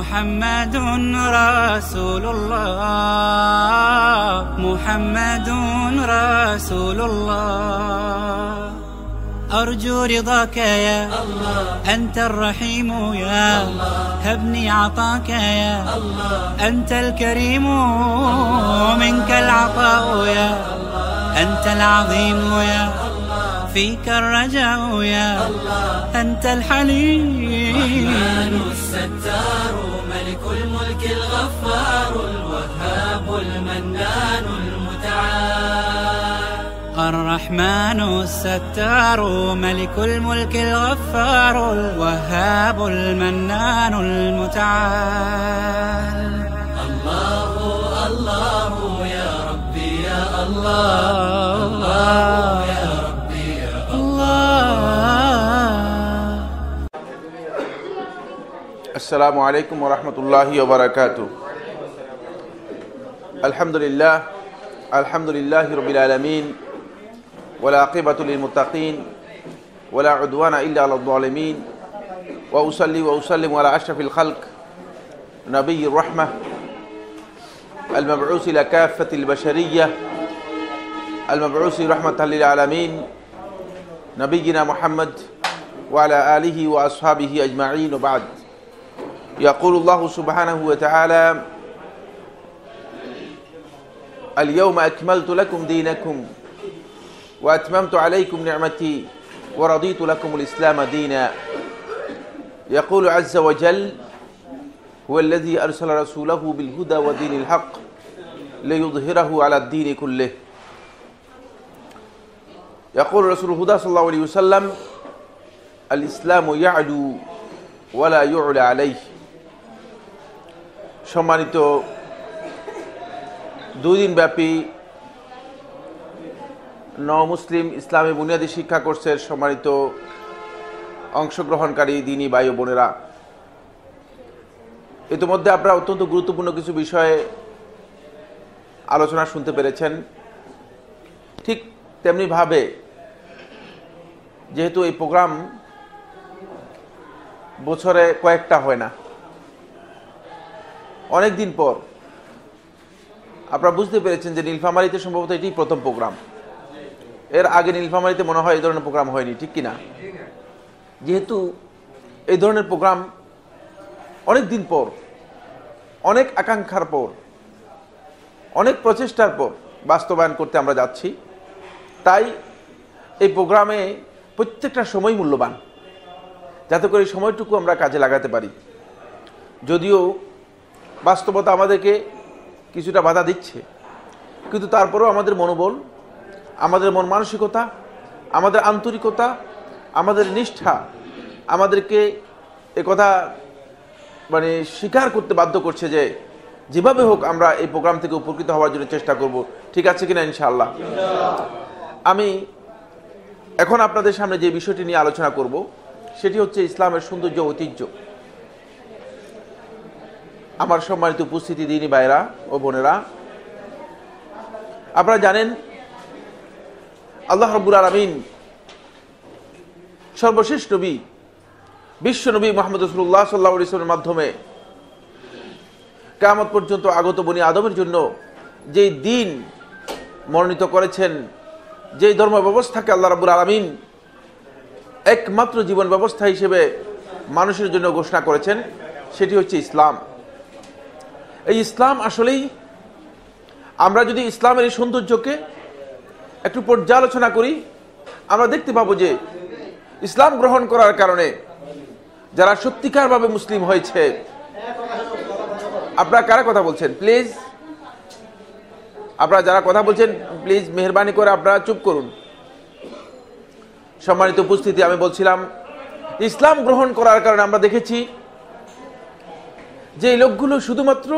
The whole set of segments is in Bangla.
محمد رسول الله محمد رسول الله أرجو رضاك يا الله أنت الرحيم يا الله هبني عطاك يا الله أنت الكريم منك العطاء يا الله أنت العظيم يا الله فيك الرجاء يا الله أنت الحليم الرحمن الستار ملك الملك الغفار الوهاب المنان المتعال الرحمن الستار ملك الملك الغفار الوهاب المنان المتعال الله الله يا ربي يا الله الله يا ربي يا الله. السلام عليكم ورحمة الله وبركاته. الحمد لله رب العالمين ولا عقبة للمتقين ولا عدوان إلا على الظالمين وأصلي وأسلم على أشرف الخلق نبي الرحمة المبعوث إلى كافة البشرية المبعوث رحمة للعالمين نبينا محمد وعلى آله وأصحابه أجمعين وبعد. يقول الله سبحانه وتعالى اليوم أكملت لكم دينكم وأتممت عليكم نعمتي ورضيت لكم الإسلام دينا. يقول عز وجل هو الذي أرسل رسوله بالهدى ودين الحق ليظهره على الدين كله. يقول رسول الهدى صلى الله عليه وسلم الإسلام يعلو ولا يعلى عليه. সম্মানিত দুই দিন ব্যাপী মুসলিম ইসলামী বুনিয়াদী শিক্ষা কোর্সের সম্মানিত অংশগ্রহণকারী দিনী ভাই ও বোনেরা, ইতিমধ্যে আপনারা অত্যন্ত গুরুত্বপূর্ণ কিছু বিষয়ে আলোচনা শুনতে পেরেছেন। ঠিক তেমনিভাবে যেহেতু এই প্রোগ্রাম বছরে কয়েকটা হয় না, অনেক দিন পর আপনারা বুঝতে পেরেছেন যে নীলফামারীতে সম্ভবত এটি প্রথম প্রোগ্রাম। এর আগে নীলফামারীতে মনে হয় এই ধরনের প্রোগ্রাম হয়নি, ঠিক কিনা? যেহেতু এই ধরনের প্রোগ্রাম অনেক দিন পর, অনেক আকাঙ্ক্ষার পর, অনেক প্রচেষ্টার পর বাস্তবায়ন করতে আমরা যাচ্ছি, তাই এই প্রোগ্রামে প্রত্যেকটা সময় মূল্যবান, যাতে করে এই সময়টুকু আমরা কাজে লাগাতে পারি। যদিও বাস্তবতা আমাদেরকে কিছুটা বাধা দিচ্ছে, কিন্তু তারপরেও আমাদের মনোবল, আমাদের মন মানসিকতা, আমাদের আন্তরিকতা, আমাদের নিষ্ঠা আমাদেরকে একথা স্বীকার করতে বাধ্য করছে যে যেভাবে হোক আমরা এই প্রোগ্রাম থেকে উপকৃত হওয়ার জন্য চেষ্টা করব। ঠিক আছে কিনা ইনশাআল্লাহ? আমি এখন আপনাদের সামনে যে বিষয়টি নিয়ে আলোচনা করব সেটি হচ্ছে ইসলামের সৌন্দর্য ঐতিহ্য। আমার সম্মানিত উপস্থিতি দিনী ভাইরা ও বোনেরা, আপনারা জানেন আল্লাহ রাব্বুল আলামিন সর্বশেষ নবী বিশ্ব নবী মুহাম্মদ রাসূলুল্লাহ সাল্লাল্লাহু আলাইহি ওয়াসাল্লামের মাধ্যমে কিয়ামত পর্যন্ত আগত বনি আদমের জন্য যেই দিন মনোনীত করেছেন, যেই ধর্ম ব্যবস্থাকে আল্লাহ রাব্বুল আলামিন একমাত্র জীবন ব্যবস্থা হিসেবে মানুষের জন্য ঘোষণা করেছেন, সেটি হচ্ছে ইসলাম। এই ইসলাম আসলেই আমরা যদি ইসলামের এই সৌন্দর্যকে একটু পর্যালোচনা করি, আমরা দেখতে পাবো যে ইসলাম গ্রহণ করার কারণে যারা সত্যিকারভাবে মুসলিম হয়েছে, আপনারা কারা কথা বলছেন প্লিজ? আপনারা যারা কথা বলছেন প্লিজ মেহেরবানি করে আপনারা চুপ করুন। সম্মানিত উপস্থিতি, আমি বলছিলাম ইসলাম গ্রহণ করার কারণে আমরা দেখেছি যে এই লোকগুলো শুধুমাত্র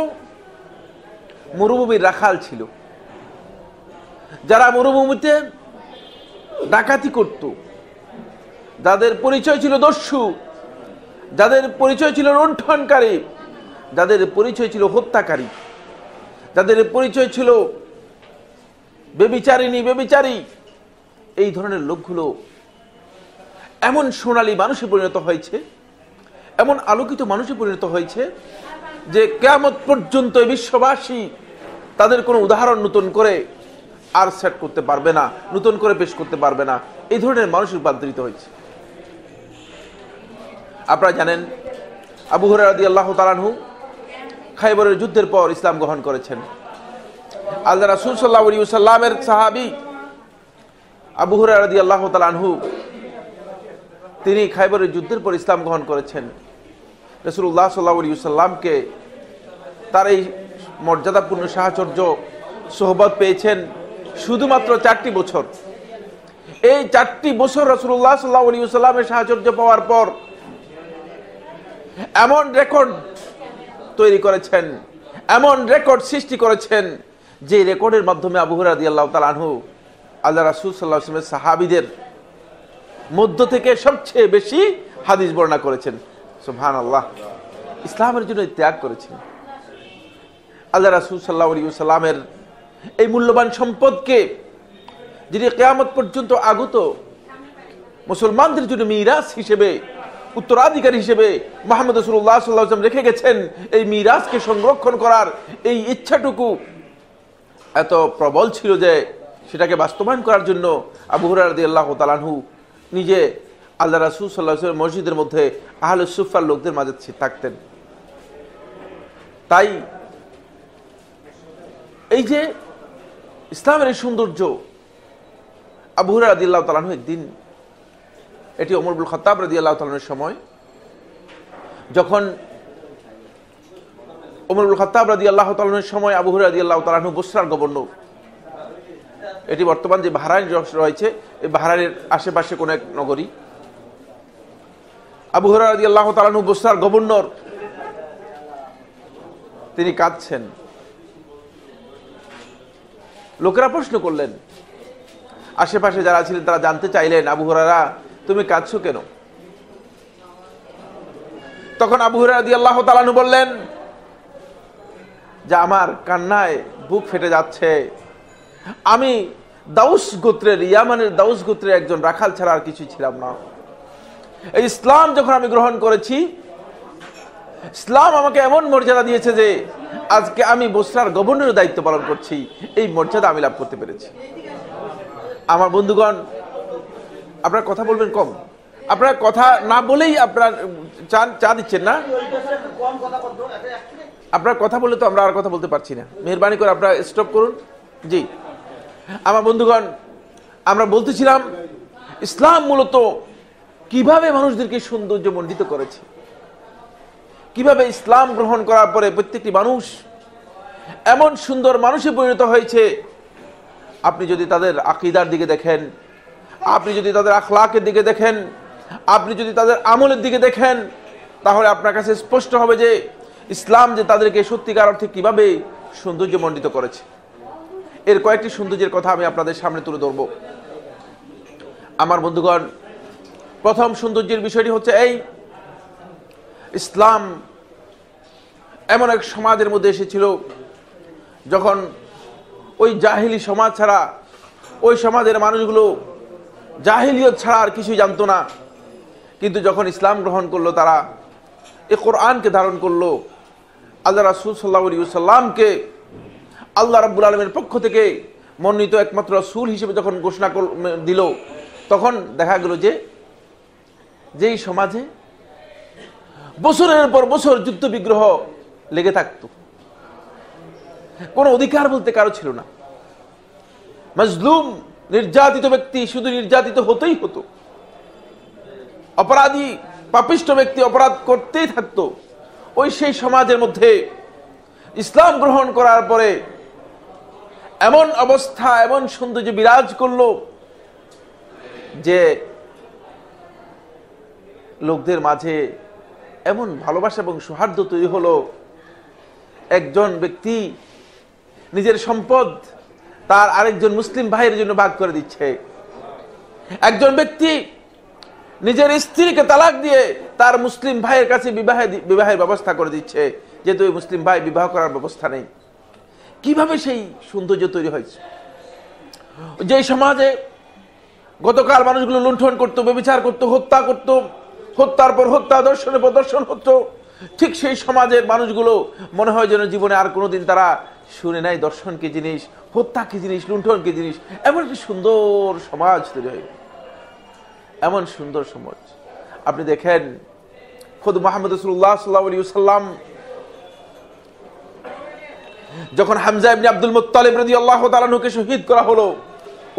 মরুভূমির রাখাল ছিল, যারা মরুভূমিতে ডাকাতি করত, যাদের পরিচয় ছিল দস্যু, যাদের পরিচয় ছিল লুণ্ঠনকারী, যাদের পরিচয় ছিল হত্যাকারী, যাদের পরিচয় ছিল ব্যভিচারী, এই ধরনের লোকগুলো এমন সোনালী মানুষে পরিণত হয়েছে, এমন আলোকিত মানুষে পরিণত হয়েছে যে কিয়ামত পর্যন্ত বিশ্ববাসী তাদের কোনো উদাহরণ নতুন করে আর সেট করতে পারবে না, নতুন করে পেশ করতে পারবে না, এই ধরনের মানুষ রূপান্তরিত হয়েছে। আপনারা জানেন আবু হুরায়রা রাদিয়াল্লাহু তাআলা আনহু খায়বরের যুদ্ধের পর ইসলাম গ্রহণ করেছেন। আল্লাহ রাসূল সাল্লাল্লাহু আলাইহি ওয়াসাল্লামের সাহাবী আবু হুরায়রা রাদিয়াল্লাহু তাআলা আনহু তিনি খায়বরের যুদ্ধের পর ইসলাম গ্রহণ করেছেন। রাসূলুল্লাহ সাল্লাল্লাহু আলাইহি ওয়াসাল্লামকে তার এই মর্যাদাপূর্ণ সাহচর্য সোহবত পেয়েছেন শুধুমাত্র 4টি বছর। এই 4টি বছর রাসূলুল্লাহ সাল্লাল্লাহু আলাইহি ওয়াসাল্লামের সাহচর্য পাওয়ার পর এমন রেকর্ড তৈরি করেছেন, এমন রেকর্ড সৃষ্টি করেছেন, যে রেকর্ডের মাধ্যমে আবু হুরায়রা রাদিয়াল্লাহু তাআলা আনহু আল্লাহ রাসূল সাল্লাল্লাহু আলাইহি ওয়াসাল্লামের সাহাবীদের মধ্য থেকে সবচেয়ে বেশি হাদিস বর্ণনা করেছেন। সুবহানাল্লাহ, ইসলামের জন্য ত্যাগ করেছেন। আল্লাহ রাসূল সাল্লাল্লাহু আলাইহি ওয়াসাল্লামের এই মূল্যবান সম্পদকে যিনি কিয়ামত পর্যন্ত আগত মুসলমানদের জন্য মিরাস হিসেবে, উত্তরাধিকারী হিসেবে মুহাম্মদ রাসূলুল্লাহ সাল্লাল্লাহু আলাইহি ওয়াসাল্লাম রেখে গেছেন, এই মিরাসকে সংরক্ষণ করার এই ইচ্ছাটুকু এত প্রবল ছিল যে সেটাকে বাস্তবায়ন করার জন্য আবু হুরায়রা রাদিয়াল্লাহু তাআলা আনহু নিজে আল্লাহ রাসূল সাল্লাল্লাহু আলাইহি ওয়াসাল্লাম মসজিদের মধ্যে আহলুস সুফফার লোকদের মাঝে থাকতেন। তাই এই যে ইসলামের এই সৌন্দর্য, আবু হুরায়রা রাদিয়াল্লাহু তাআলা আনহু একদিন, এটি ওমর ইবনুল খাত্তাব রাদিয়াল্লাহু তাআলা আনহুর সময়, যখন ওমর ইবনুল খাত্তাব রাদিয়াল্লাহু তাআলা আনহুর সময় আবু হুরায়রা রাদিয়াল্লাহু তাআলা আনহু বসরার গভর্নর, এটি বর্তমান যে বাহরাইন রয়েছে এই বাহরাইনের আশেপাশে কোন এক নগরী। আবু হুরায়রা রাদিয়াল্লাহু তাআলা আনহু বসরার গভর্নর, তিনি কাঁদছেন। লোকেরা প্রশ্ন করলেন, আশেপাশে যারা ছিলেন তারা জানতে চাইলেন, আবু হুরায়রা তুমি কাঁদছো কেন? তখন আবু হুরায়রা রাদিয়াল্লাহু তাআলা আনহু বললেন যে আমার কান্নায় বুক ফেটে যাচ্ছে। আমি দাউস গোত্রের, ইয়ামানের দাউস গোত্রের একজন রাখাল ছাড়া আর কিছুই ছিলাম না। এই ইসলাম যখন আমি গ্রহণ করেছি, ইসলাম আমাকে এমন মর্যাদা দিয়েছে যে আজকে আমি বসরার গভর্নরের দায়িত্ব পালন করছি, এই মর্যাদা আমি লাভ করতে পেরেছি। আমার বন্ধুগণ, আপনারা কথা বলবেন কম, আপনারা কথা না বলেই আপনারা চা দিচ্ছেন না, আপনারা কথা বললে তো আমরা আর কথা বলতে পারছি না। মেহেরবানি করে আপনারা স্টপ করুন। জি, আমার বন্ধুগণ, আমরা বলতেছিলাম ইসলাম মূলত কিভাবে মানুষদেরকে সৌন্দর্য মণ্ডিত করেছে, কিভাবে ইসলাম গ্রহণ করার পরে প্রত্যেকটি মানুষ এমন সুন্দর মানুষে পরিণত হয়েছে। আপনি যদি তাদের আকীদার দিকে দেখেন, আপনি যদি তাদের আখলাকের দিকে দেখেন, আপনি যদি তাদের আমলের দিকে দেখেন, তাহলে আপনার কাছে স্পষ্ট হবে যে ইসলাম যে তাদেরকে সত্যিকার অর্থে কিভাবে সৌন্দর্যমণ্ডিত করেছে। এর কয়েকটি সৌন্দর্যের কথা আমি আপনাদের সামনে তুলে ধরব। আমার বন্ধুগণ, প্রথম সৌন্দর্যের বিষয়টি হচ্ছে এই, ইসলাম এমন এক সমাজের মধ্যে এসেছিল যখন ওই জাহিলি সমাজ ছাড়া, ওই সমাজের মানুষগুলো জাহিলিয়ত ছাড়া আর কিছুই জানতো না। কিন্তু যখন ইসলাম গ্রহণ করলো, তারা এই কোরআনকে ধারণ করলো, আল্লাহ রাসূল সাল্লাল্লাহু আলাইহি ওয়াসাল্লামকে আল্লাহ রাব্বুল আলামিনের পক্ষ থেকে মনোনীত একমাত্র রাসূল হিসেবে যখন ঘোষণা দিল, তখন দেখা গেল যে যেই সমাজে বছরের পর বছর যুদ্ধ বিগ্রহ লেগে থাকতো, কোনো অধিকার বলতে কারো ছিল না, মাজলুম নির্যাতিত ব্যক্তি শুধু নির্যাতিত হতেই হতো, অপরাধী পাপিষ্ঠ ব্যক্তি অপরাধ করতেই থাকতো। ওই সেই সমাজের মধ্যে ইসলাম গ্রহণ করার পরে এমন অবস্থা, এমন সৌন্দর্য বিরাজ করলো যে লোকদের মাঝে এমন ভালোবাসা এবং সৌহার্দ্য তৈরি হলো, একজন ব্যক্তি নিজের সম্পদ তার আরেকজন মুসলিম ভাইয়ের জন্য ভাগ করে দিচ্ছে, একজন ব্যক্তি নিজের স্ত্রীকে তালাক দিয়ে তার মুসলিম ভাইয়ের কাছে বিবাহের ব্যবস্থা করে দিচ্ছে, যেহেতু ওই মুসলিম ভাই বিবাহ করার ব্যবস্থা নেই। কিভাবে সেই সৌন্দর্য তৈরি হয়েছে? যে সমাজে গতকাল মানুষগুলো লুণ্ঠন করতো, ব্যভিচার করতো, হত্যা করতো, হত্যার পর হত্যা, দর্শনের পর দর্শন হতো, ঠিক সেই সমাজের মানুষগুলো মনে হয় যেন জীবনে আর কোনোদিন তারা শুনে নাই দর্শন কি জিনিস, হত্যা কি জিনিস, লুণ্ঠন কি জিনিস। এমন একটি সুন্দর সমাজ তৈরি হয়, এমন সুন্দর সমাজ। আপনি দেখেন খুদ মুহাম্মদ রাসূলুল্লাহ সাল্লাল্লাহু আলাইহি ওয়াসাল্লাম যখন হামজা ইবনে আব্দুল মুত্তালিব রাদিয়াল্লাহু তাআলা আনহুকে শহীদ করা হলো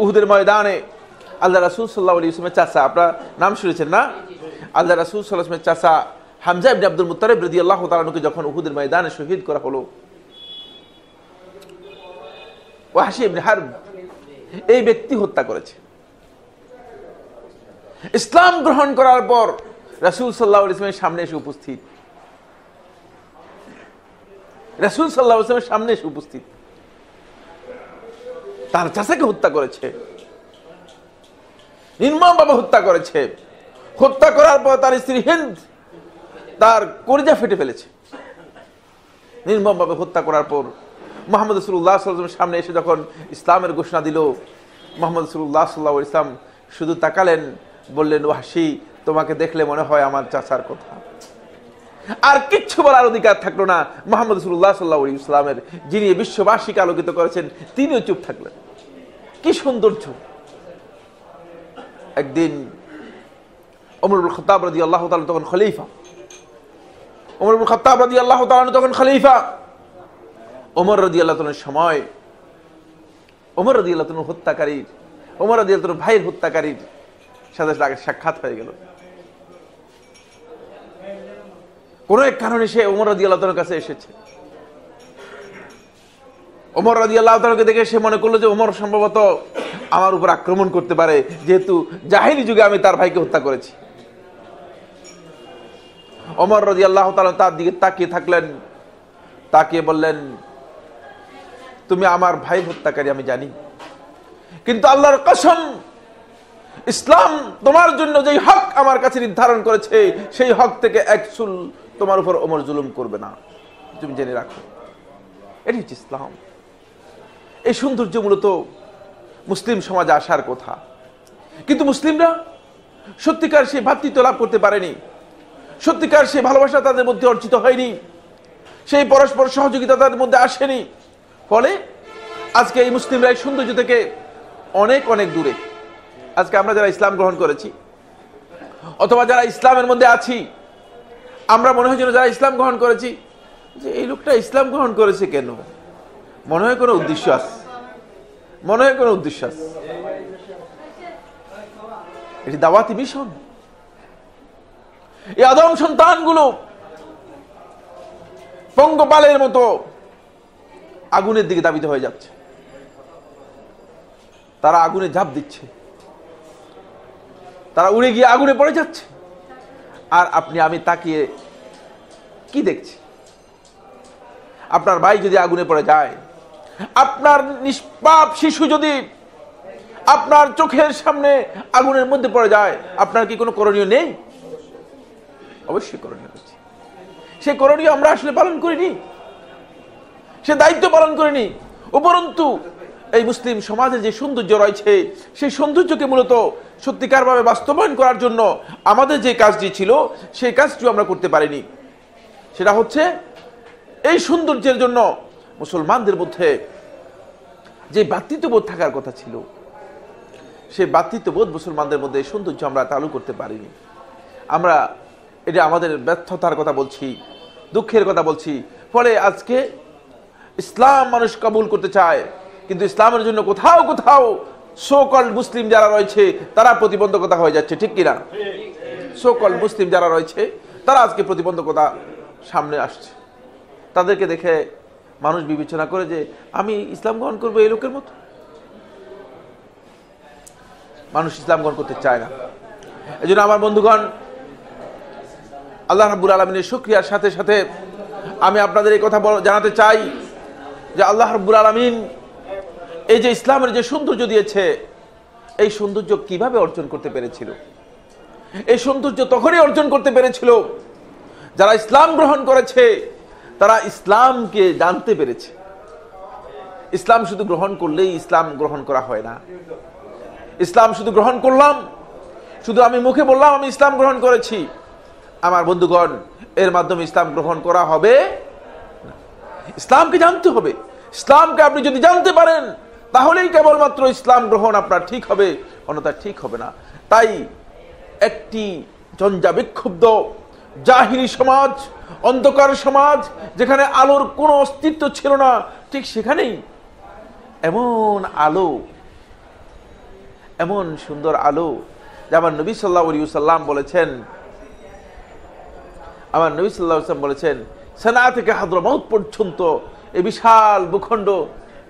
উহুদের ময়দানে, আল্লাহ রাসূল সাল্লাল্লাহু আলাইহি ওয়াসাল্লামের চাচা, আপনারা নাম শুনেছেন না, আল্লাহ রাসূল সাল্লাল্লাহু আলাইহি ওয়াসাল্লামের চাচা হামজা ইবনে আব্দুল মুত্তালিব রাদিয়াল্লাহু তাআলা আনহুকে যখন উহুদের ময়দানে শহীদ করা হলো, ওয়াহশী ইবনে হারব এই ব্যক্তি হত্যা করেছে। ইসলাম গ্রহণ করার পর রাসূল সাল্লাল্লাহু আলাইহি ওয়াসাল্লামের সামনে এসে উপস্থিত, রাসূল সাল্লাল্লাহু আলাইহি ওয়াসাল্লামের সামনে এসে উপস্থিত, তার চাচাকে হত্যা করেছে, নির্মমভাবে হত্যা করেছে। হত্যা করার পর তার স্ত্রী হিন্দ তার কলিজা ফেটে ফেলেছে। নির্মমভাবে হত্যা করার পর মুহাম্মদ রাসূলুল্লাহ সাল্লাল্লাহু আলাইহি ওয়াসাল্লামের সামনে এসে যখন ইসলামের ঘোষণা দিল, মুহাম্মদ রাসূলুল্লাহ সাল্লাল্লাহু আলাইহি ওয়াসাল্লাম শুধু তাকালেন, বললেন, ওয়াহশী তোমাকে দেখলে মনে হয় আমার চাচার কথা। আর কিচ্ছু বলার অধিকার থাকলো না মুহাম্মদ রাসূলুল্লাহ সাল্লাল্লাহু আলাইহি ওয়াসাল্লামের, যিনি বিশ্ববাসীকে আলোকিত করেছেন, তিনিও চুপ থাকলেন। কি সৌন্দর্য! একদিন ওমর ইবনে খাত্তাব রাদিয়াল্লাহু তাআলা তখন খলিফা, ওমর ইবনে খাত্তাব রাদিয়াল্লাহু তাআলা তখন খলিফা। ওমর রাদিয়াল্লাহু তাআলার সময় ওমর রাদিয়াল্লাহু তাআলা হত্যাকারীর, ওমর রাদিয়াল্লাহু তাআলার ভাইয়ের হত্যাকারীর সাথে সাক্ষাৎ হয়ে গেল। কোন এক কারণে সে ওমর রাদিয়াল্লাহু তাআলার কাছে এসেছে। ওমর রাদিয়াল্লাহু তাআলাকে দেখে সে মনে করলো যে ওমর সম্ভবত আমার উপর আক্রমণ করতে পারে, যেহেতু জাহেলি যুগে আমি তার ভাইকে হত্যা করেছি। ওমর রাদিয়াল্লাহু তাআলা তার দিকে তাকিয়ে থাকলেন, তাকিয়ে বললেন, তুমি আমার ভাই হত্যাকারী আমি জানি, কিন্তু আল্লাহর কসম, ইসলাম তোমার জন্য যেই হক আমার কাছে নির্ধারণ করেছে সেই হক থেকে এক চুল তোমার উপর ওমর জুলুম করবে না, তুমি জেনে রাখো। এটি হচ্ছে ইসলাম। এই সৌন্দর্য মূলত মুসলিম সমাজে আসার কথা, কিন্তু মুসলিমরা সত্যিকার সেই ভ্রাতৃত্ব লাভ করতে পারেনি, সত্যিকার সেই ভালোবাসা তাদের মধ্যে অর্জিত হয়নি, সেই পরস্পর সহযোগিতা তাদের মধ্যে আসেনি। ফলে আজকে এই মুসলিমরা এই সৌন্দর্য থেকে অনেক অনেক দূরে। আজকে আমরা যারা ইসলাম গ্রহণ করেছি অথবা যারা ইসলামের মধ্যে আছি, আমরা মনে হয় যেন যারা ইসলাম গ্রহণ করেছি যে এই লোকটা ইসলাম গ্রহণ করেছে কেন, মনে হয় কোনো উদ্দেশ্য আছে, মনে হয় কোনো উদ্দেশ্য আছে। এটি দাওয়াতি মিশন। এই আদম সন্তানগুলো পঙ্গপালের মতো আগুনের দিকে ধাবিত হয়ে যাচ্ছে, তারা আগুনে ঝাঁপ দিচ্ছে, তারা উড়ে গিয়ে আগুনে পড়ে যাচ্ছে, আর আপনি আমি তাকিয়ে কি দেখছি? আপনার ভাই যদি আগুনে পড়ে যায়, আপনার নিষ্পাপ শিশু যদি আপনার চোখের সামনে আগুনের মধ্যে পড়ে যায়, আপনার কি কোনো করণীয় নেই? অবশ্যই করণীয় আছে। সে করণীয় আমরা আসলে পালন করিনি, সে দায়িত্ব পালন করিনি। উপরন্তু এই মুসলিম সমাজের যে সৌন্দর্য রয়েছে, সেই সৌন্দর্যকে মূলত সত্যিকারভাবে বাস্তবায়ন করার জন্য আমাদের যে কাজটি ছিল, সেই কাজটিও আমরা করতে পারিনি। সেটা হচ্ছে এই সৌন্দর্যের জন্য মুসলমানদের মধ্যে যে ভ্রাতৃত্ববোধ থাকার কথা ছিল, সেই ভ্রাতৃত্ববোধ মুসলমানদের মধ্যে সৌন্দর্য আমরা চালু করতে পারিনি। আমরা এটা আমাদের ব্যর্থতার কথা বলছি, দুঃখের কথা বলছি। ফলে আজকে ইসলাম মানুষ কবুল করতে চায়, কিন্তু ইসলামের জন্য কোথাও কোথাও সো-কল্ড মুসলিম যারা রয়েছে তারা প্রতিবন্ধকতা হয়ে যাচ্ছে, ঠিক কিনা? সো-কল্ড মুসলিম যারা রয়েছে তারা আজকে প্রতিবন্ধকতা সামনে আসছে। তাদেরকে দেখে মানুষ বিবেচনা করে যে আমি ইসলাম গ্রহণ করবো এই লোকের মতো। মানুষ ইসলাম গ্রহণ করতে চায় না। এই জন্য আমার বন্ধুগণ, আল্লাহ রাব্বুল আলামিনের শুকরিয়ার সাথে সাথে আমি আপনাদের এই কথা জানাতে চাই যে আল্লাহ রাব্বুল আলামিন এই যে ইসলামের যে সৌন্দর্য দিয়েছে, এই সৌন্দর্য কিভাবে অর্জন করতে পেরেছিল? এই সৌন্দর্য তখনই অর্জন করতে পেরেছিল যারা ইসলাম গ্রহণ করেছে, তারা ইসলামকে জানতে পেরেছে। ইসলাম শুধু গ্রহণ করলেই ইসলাম গ্রহণ করা হয় না। ইসলাম শুধু গ্রহণ করলাম, শুধু আমি মুখে বললাম আমি ইসলাম গ্রহণ করেছি, আমার বন্ধুগণ, এর মাধ্যমে ইসলাম গ্রহণ করা হবে না। ইসলামকে জানতে হবে। ইসলামকে আপনি যদি জানতে পারেন তাহলেই কেবলমাত্র ইসলাম গ্রহণ আপনার ঠিক হবে, অন্যথা ঠিক হবে না। তাই একটি জঞ্জা বিক্ষুব্ধ জাহিলি সমাজ, অন্ধকার সমাজ, যেখানে আলোর কোনো অস্তিত্ব ছিল না, ঠিক সেখানেই এমন আলো, এমন সুন্দর আলো, যে আমার নবী সাল্লাল্লাহু আলাইহি ওয়াসাল্লাম বলেছেন, আমার নবী সাল্লাল্লাহু আলাইহি ওয়াসাল্লাম বলেছেন, সানা থেকে হাদ্রামাউত পর্যন্ত এই বিশাল ভূখণ্ড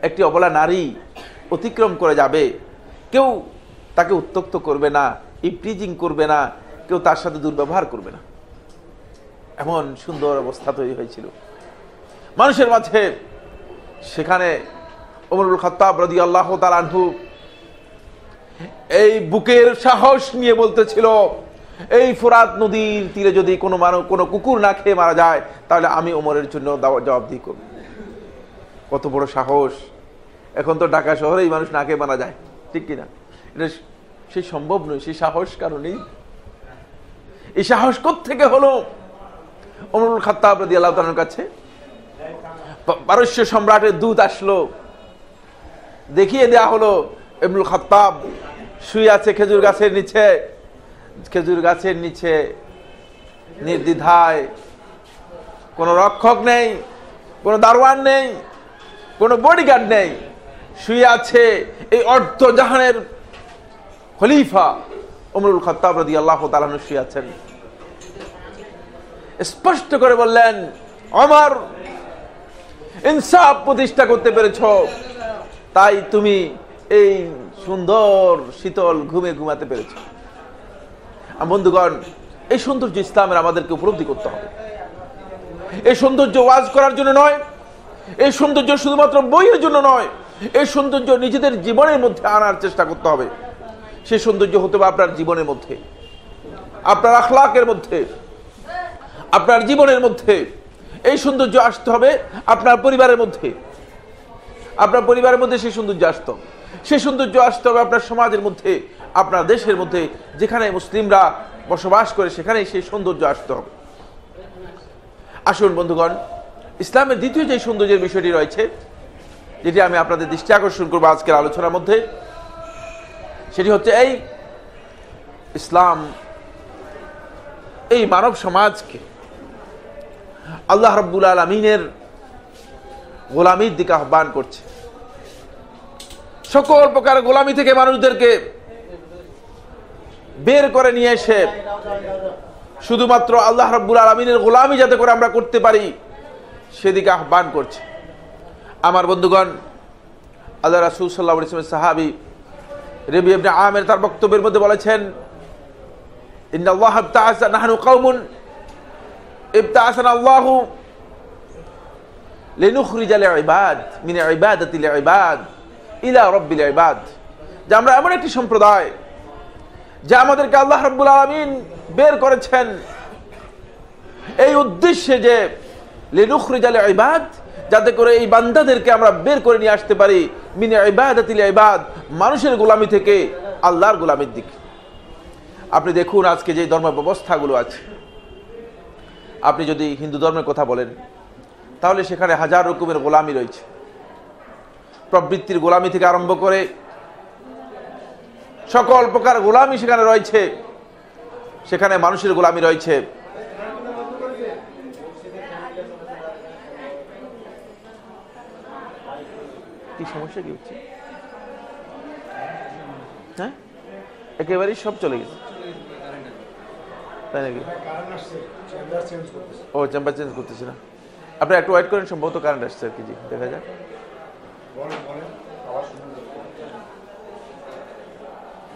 একটি অবলা নারী অতিক্রম করে যাবে, কেউ তাকে উত্ত্যক্ত করবে না, ইপ্রিজিং করবে না, কেউ তার সাথে দুর্ব্যবহার করবে না। এমন সুন্দর অবস্থা তৈরি হয়েছিল মানুষের মাঝে। সেখানে ওমর ইবনে খাত্তাব রাদিয়াল্লাহু তাআলা আনহু এই বুকের সাহস নিয়ে বলতেছিল, এই ফোরাত নদীর তীরে যদি কোনো কুকুর না খেয়ে মারা যায় তাহলে আমি ওমরের জন্য জবাবদিহি করব। কত বড় সাহস! এখন তো ঢাকা শহরেই মানুষ না খেয়ে মারা যায়, ঠিক কিনা? এটা সেই সম্ভব নয়, সেই সাহস কারণেই। এই সাহস কোত্থেকে হলো? ওমর ইবনে খাত্তাব রাদিয়াল্লাহু তাআলার কাছে পারস্য সম্রাটের দূত আসলো, দেখিয়ে দেয়া হলো ইবনুল খাত্তাব শুয়ে আছে খেজুর গাছের নিচে, খেজুর গাছের নিচে নির্দ্বিধায়, কোনো রক্ষক নেই, কোনো দারোয়ান নেই, কোনো বডিগার্ড নেই, শুয়ে আছে এই অর্ধ জাহানের খলিফা ওমর ইবনুল খাত্তাব রাদিয়াল্লাহু তাআলা শুয়ে আছেন। স্পষ্ট করে বললেন, ওমর, ইনসাফ প্রতিষ্ঠা করতে পেরেছ, তাই তুমি এই সুন্দর শীতল ঘুমে ঘুমাতে পেরেছ। বন্ধুগণ, এই সৌন্দর্য ইসলামের আমাদেরকে উপলব্ধি করতে হবে। এই সৌন্দর্য ওয়াজ করার জন্য নয়, এই সৌন্দর্য শুধুমাত্র বইয়ের জন্য নয়, এই সৌন্দর্য নিজেদের জীবনের মধ্যে আনার চেষ্টা করতে হবে। সেই সৌন্দর্য হতে হবে আপনার জীবনের মধ্যে, আপনার আখলাকের মধ্যে, আপনার জীবনের মধ্যে। এই সৌন্দর্য আসতে হবে আপনার পরিবারের মধ্যে, আপনার পরিবারের মধ্যে সেই সৌন্দর্য আসতে হবে। সেই সৌন্দর্য আসতে হবে আপনার সমাজের মধ্যে, আপনার দেশের মধ্যে, যেখানে মুসলিমরা বসবাস করে সেখানে সেই সৌন্দর্য আসতে হবে। আসুন বন্ধুগণ, ইসলামের দ্বিতীয় যে সৌন্দর্যের বিষয়টি রয়েছে, যেটি আমি আপনাদের দৃষ্টি আকর্ষণ করবো আজকের আলোচনার মধ্যে, সেটি হচ্ছে এই ইসলাম এই মানব সমাজকে আল্লাহ রাব্বুল আলামিনের গোলামির দিকে আহ্বান করছে। সকল প্রকার গোলামি থেকে মানুষদেরকে বের করে নিয়ে এসে শুধুমাত্র আল্লাহ রাব্বুল আলামিনের গোলামি যাতে করে আমরা করতে পারি সেদিকে আহ্বান করছে। আমার বন্ধুগণ, আল্লাহ রাসূল সাল্লাল্লাহু আলাইহি ওয়াসাল্লাম সাহাবী রবি ইবনে আমির তার বক্তব্যের মধ্যে বলেছেন, ইন্নাল্লাহ ইবতাআসা নাহনু কওমুন ইবতাআসানা আল্লাহু লিনুখরিজাল ইবাদ মিন ইবাদাতিল ইবাদ ইলা রাব্বিল ইবাদ। যে আমরা এমন একটি সম্প্রদায় যা আমাদেরকে আল্লাহ রাব্বুল আলামিন বের করেছেন এই উদ্দেশ্যে যে লিনুখরিজাল ইবাদ, যাতে করে এই বান্দাদেরকে আমরা বের করে নিয়ে আসতে পারি মিন ইবাদাতিল ইবাদ, মানুষের গোলামি থেকে আল্লাহর গোলামির দিকে। আপনি দেখুন আজকে যে ধর্ম ব্যবস্থাগুলো আছে, আপনি যদি হিন্দু ধর্মের কথা বলেন তাহলে সেখানে হাজার রকমের গোলামি রয়েছে। প্রবৃত্তির গোলামি থেকে আরম্ভ করে সকল প্রকার গোলামি সেখানে রয়েছে। সেখানে মানুষের গোলামি রয়েছে। কি সমস্যা কি হচ্ছে? হ্যাঁ, একেবারেই সব চলে গেছে, তাই নাকি? ও, চেম্বার চেঞ্জ করতেছি না, আপনি একটু ওয়েট করেন, সম্ভবত কারেন্ট আসছে আর কি। জি, দেখা যাক।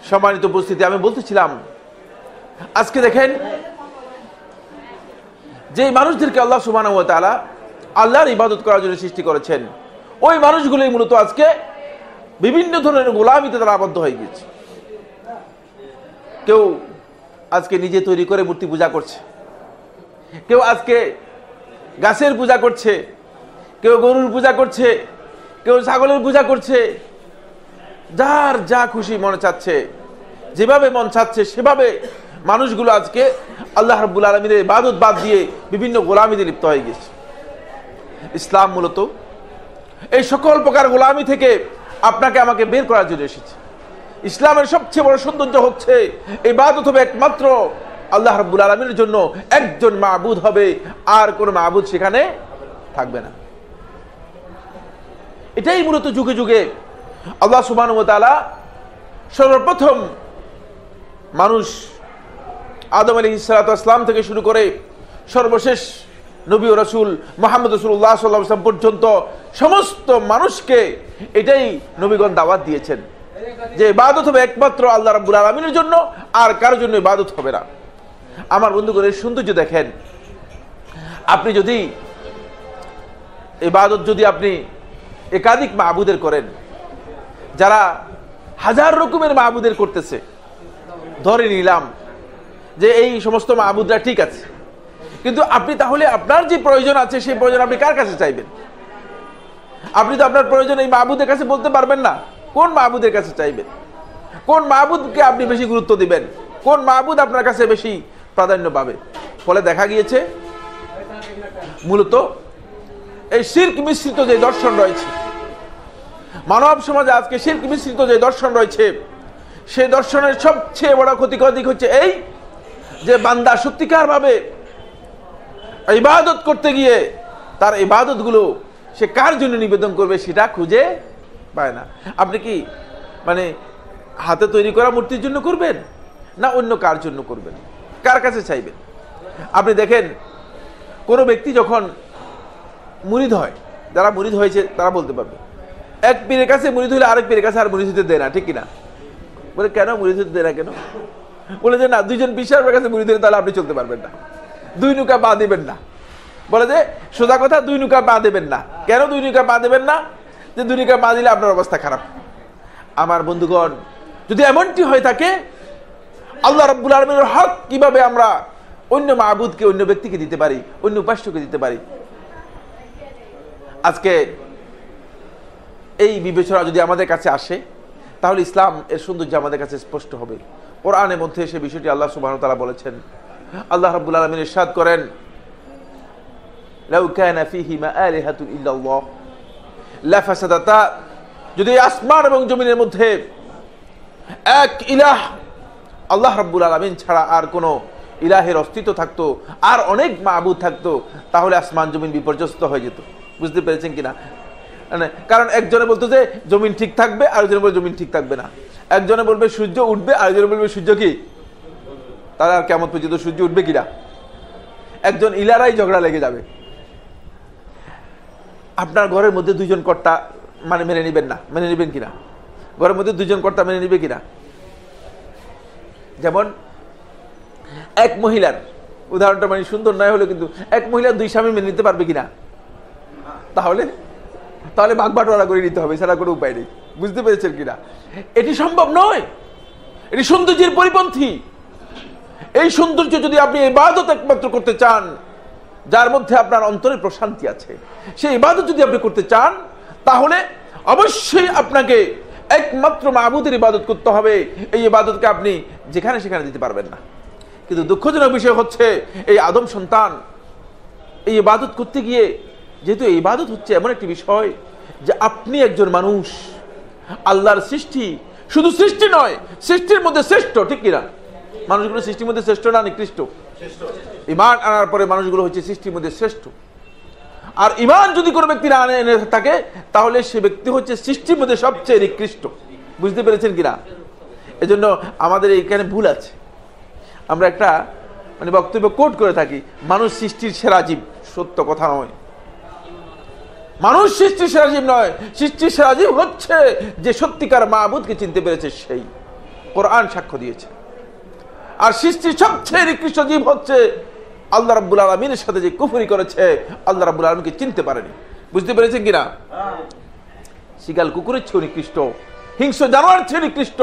সম্মানিত উপস্থিতি, আমি বলতেছিলাম আজকে দেখেন যে মানুষদেরকে আল্লাহ সুবহানাহু ওয়া তাআলা আল্লাহর ইবাদত করার জন্য সৃষ্টি করেছেন, ওই মানুষগুলোই মূলত আজকে বিভিন্ন ধরনের গোলামিতে তারা আবদ্ধ হয়ে গেছে। কেউ আজকে নিজে তৈরি করে মূর্তি পূজা করছে, কেউ আজকে গাছের পূজা করছে, কেউ গরুর পূজা করছে, কেউ ছাগলের পূজা করছে। যার যা খুশি মনে চাচ্ছে, যেভাবে মন চাচ্ছে সেভাবে মানুষগুলো আজকে আল্লাহ রাব্বুল আলামিনের ইবাদত বাদ দিয়ে বিভিন্ন গোলামিতে লিপ্ত হয়ে গেছে। ইসলাম মূলত এই সকল প্রকার গোলামি থেকে আপনাকে আমাকে বের করার জন্য এসেছে। ইসলামের সবচেয়ে বড় সৌন্দর্য হচ্ছে ইবাদত হবে একমাত্র আল্লাহ রাব্বুল আলামিনের জন্য, একজন মাবুদ হবে, আর কোন মাবুদ সেখানে থাকবে না। এটাই মূলত যুগে যুগে আল্লাহ সুবহানাহু ওয়া তাআলা সর্বপ্রথম মানুষ আদম আলাইহিস সালাতু ওয়াস সালাম থেকে শুরু করে সর্বশেষ নবী ও রাসূল মুহাম্মদ রাসূলুল্লাহ সাল্লাল্লাহু আলাইহি ওয়াসাল্লাম পর্যন্ত সমস্ত মানুষকে এটাই নবীগণ দাওয়াত দিয়েছেন যে ইবাদত হবে একমাত্র আল্লাহ রাব্বুল আলামিনের জন্য, আর কারোর জন্য ইবাদত হবে না। আমার বন্ধুগণ, এর সৌন্দর্য দেখেন। আপনি যদি ইবাদত আপনি একাধিক মাবুদের করেন, যারা হাজার রকমের মাবুদের করতেছে, ধরে নিলাম যে এই সমস্ত মাবুদরা ঠিক আছে, কিন্তু আপনি তাহলে আপনার যে প্রয়োজন আছে সেই প্রয়োজন আপনি কার কাছে চাইবেন? আপনি তো আপনার প্রয়োজন এই মাবুদের কাছে বলতে পারবেন না। কোন মাবুদের কাছে চাইবেন? কোন মাবুদকে আপনি বেশি গুরুত্ব দিবেন? কোন মাবুদ আপনার কাছে বেশি প্রাধান্য পাবে? ফলে দেখা গিয়েছে মূলত এই শিরক মিশ্রিত যে দর্শন রয়েছে মানব সমাজে, আজকে শিরক মিশ্রিত যে দর্শন রয়েছে, সেই দর্শনের সবচেয়ে বড় ক্ষতিকর দিক হচ্ছে এই যে বান্দা সত্যিকার ভাবে ইবাদত করতে গিয়ে তার ইবাদত গুলো সে কার জন্য নিবেদন করবে সেটা খুঁজে পায় না। আপনি কি হাতে তৈরি করা মূর্তির জন্য করবেন, না অন্য কার জন্য করবেন? কার কাছে চাইবেন? আপনি দেখেন, কোন ব্যক্তি যখন মুরিদ হয়, যারা মুরিদ হয়েছে তারা বলতে পারবে, এক পীরের কাছে মুরিদ হলে আরেক পীরের কাছে আর মুরিদ হতে দেয় না, ঠিক কিনা? বলে কেন মুরিদ হতে দেয় না কেন? বলে যে না, দুইজন পীরের কাছে মুরিদ হলে তাহলে আপনি চলতে পারবেন না, দুই নৌকা পা দেবেন না। বলে যে সোজা কথা, দুই নৌকা পা দেবেন না। কেন দুই নৌকা পা দেবেন না? যে দুই নৌকা পা দিলে আপনার অবস্থা খারাপ। আমার বন্ধুগণ, যদি এমনটি হয়ে থাকে, আল্লাহ রাব্বুল আলামিনের হক কিভাবে আমরা অন্য মাবুদকে, অন্য ব্যক্তিকে দিতে পারি, অন্য উপাস্যকে দিতে পারি? আজকে এই বিবেচনা যদি আমাদের কাছে আসে, তাহলে ইসলাম এর সৌন্দর্য আমাদের কাছে স্পষ্ট হবে। কোরআনের মধ্যে সে বিষয়টি আল্লাহ সুবহানাহু ওয়া তাআলা বলেছেন। আল্লাহ রাব্বুল আলামিন ইরশাদ করেন, লাউ কানা ফীহিমা আলিহাতুন ইল্লাল্লাহ লাফাসাদাতা, যদি আসমান এবং জমিনের মধ্যে এক ইলাহ আল্লাহ রাব্বুল আলামিন ছাড়া আর কোনো ইলাহের অস্তিত্ব থাকতো, আর অনেক মাবুদ থাকতো, তাহলে আসমান জমিন বিপর্যস্ত হয়ে যেত। বুঝতে পেরেছেন কিনা? কারণ একজনে বলতো যে জমিন ঠিক থাকবে, আরেকজনে বলবে জমিন ঠিক থাকবে না। একজনে বলবে সূর্য উঠবে, আরেকজনে বলবে সূর্য কি, তাহলে আর কেমন পর্যন্ত সূর্য উঠবে কিনা? একজন ইলারাই ঝগড়া লেগে যাবে। আপনার ঘরের মধ্যে দুইজন কর্তা মেনে নিবেন না, মেনে নিবেন কিনা? ঘরের মধ্যে দুইজন কর্তা মেনে নিবে কিনা? যেমন এক মহিলার উদাহরণটা সুন্দর নয় হলো, কিন্তু এক মহিলার দুই স্বামী মেনে নিতে পারবে কিনা? তাহলে ভাগ বাটোয়ারা করে নিতে হবে, সেটা কোনো উপায় নেই। বুঝতে পেরেছেন কিনা? এটি সম্ভব নয়, এটি সৌন্দর্যের পরিপন্থী। এই সৌন্দর্য যদি আপনি ইবাদত একমাত্র করতে চান, যার মধ্যে আপনার অন্তরে প্রশান্তি আছে, সেই ইবাদত যদি আপনি করতে চান, তাহলে অবশ্যই আপনাকে একমাত্র মাবুদের ইবাদত করতে হবে। এই ইবাদতকে আপনি যেখানে সেখানে দিতে পারবেন না। কিন্তু দুঃখজনক বিষয় হচ্ছে, এই আদম সন্তান এই ইবাদত করতে গিয়ে, যেহেতু এই ইবাদত হচ্ছে এমন একটি বিষয় যে আপনি একজন মানুষ, আল্লাহর সৃষ্টি, শুধু সৃষ্টি নয়, সৃষ্টির মধ্যে শ্রেষ্ঠ, ঠিক কিনা? মানুষগুলো সৃষ্টির মধ্যে শ্রেষ্ঠ না নিকৃষ্ট? ঈমান আনার পরে মানুষগুলো হচ্ছে সৃষ্টির মধ্যে শ্রেষ্ঠ। আর ঈমান যদি কোনো ব্যক্তি না এনে থাকে, তাহলে সে ব্যক্তি হচ্ছে সৃষ্টির মধ্যে সবচেয়ে নিকৃষ্ট। বুঝতে পেরেছেন কিনা? এজন্য আমাদের এইখানে ভুল আছে। আমরা একটা বক্তব্য কোট করে থাকি, মানুষ সৃষ্টির সেরা জীব। সত্য কথা নয়, মানুষ সৃষ্টির সেরা জীব নয়। সৃষ্টির সেরা জীব হচ্ছে যে সত্যিকার মাবুদকে চিনতে পেরেছে, সেই। কোরআন সাক্ষ্য দিয়েছে। আর সৃষ্টির সবচেয়ে নিকৃষ্ট জীব হচ্ছে আল্লাহ রাব্বুল আলামিনের সাথে যে কুফরি করেছে, আল্লাহ রাব্বুল আলামিনকে চিনতে পারেনি। বুঝতে পেরেছেন কিনা? শিগাল কুকুরের চেয়ে নিকৃষ্ট, হিংস্র জানোয়ার চেয়ে নিকৃষ্ট,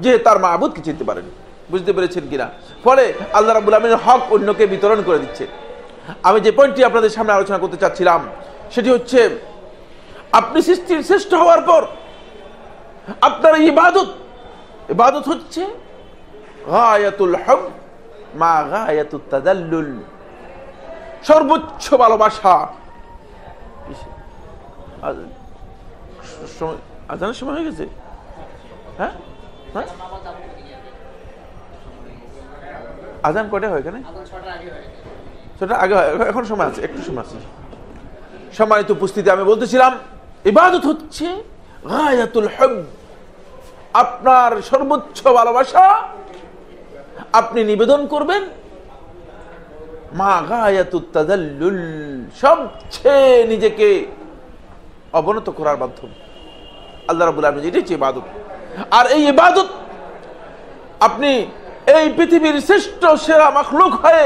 যে তার মাবুদকে চিনতে পারেনি। বুঝতে পেরেছেন কিনা? ফলে আল্লাহ রাব্বুল আলামিনের হক অন্যকে বিতরণ করে দিচ্ছে। আমি যে পয়েন্টটি আপনাদের সামনে আলোচনা করতে চাচ্ছিলাম, সেটি হচ্ছে, আপনি সৃষ্টির শ্রেষ্ঠ হওয়ার পর আপনার ইবাদত হচ্ছে গায়াতুল হুব মা গায়াতুত তাদাল্লুল, সর্বোচ্চ ভালোবাসা। আজানের সময় হয়ে গেছে? হ্যাঁ হ্যাঁ, আজান কয়টা হয় এখানে? সেটা আগে হয়, এখন সময় আছে, একটু সময় আছে। সম্মানিত উপস্থিতি, আমি বলতেছিলাম ইবাদত হচ্ছে গায়াতুল হুব, আপনার সর্বোচ্চ ভালোবাসা আপনি নিবেদন করবেন। মা গায়াতুত তাদাল্লুল, সবচেয়ে নিজেকে অবনত করার মাধ্যম। আল্লাহ রাব্বুল আলামিন এটাই হচ্ছে ইবাদত। আর এই ইবাদত আপনি এই পৃথিবীর শ্রেষ্ঠ সেরা মাখলুক হয়ে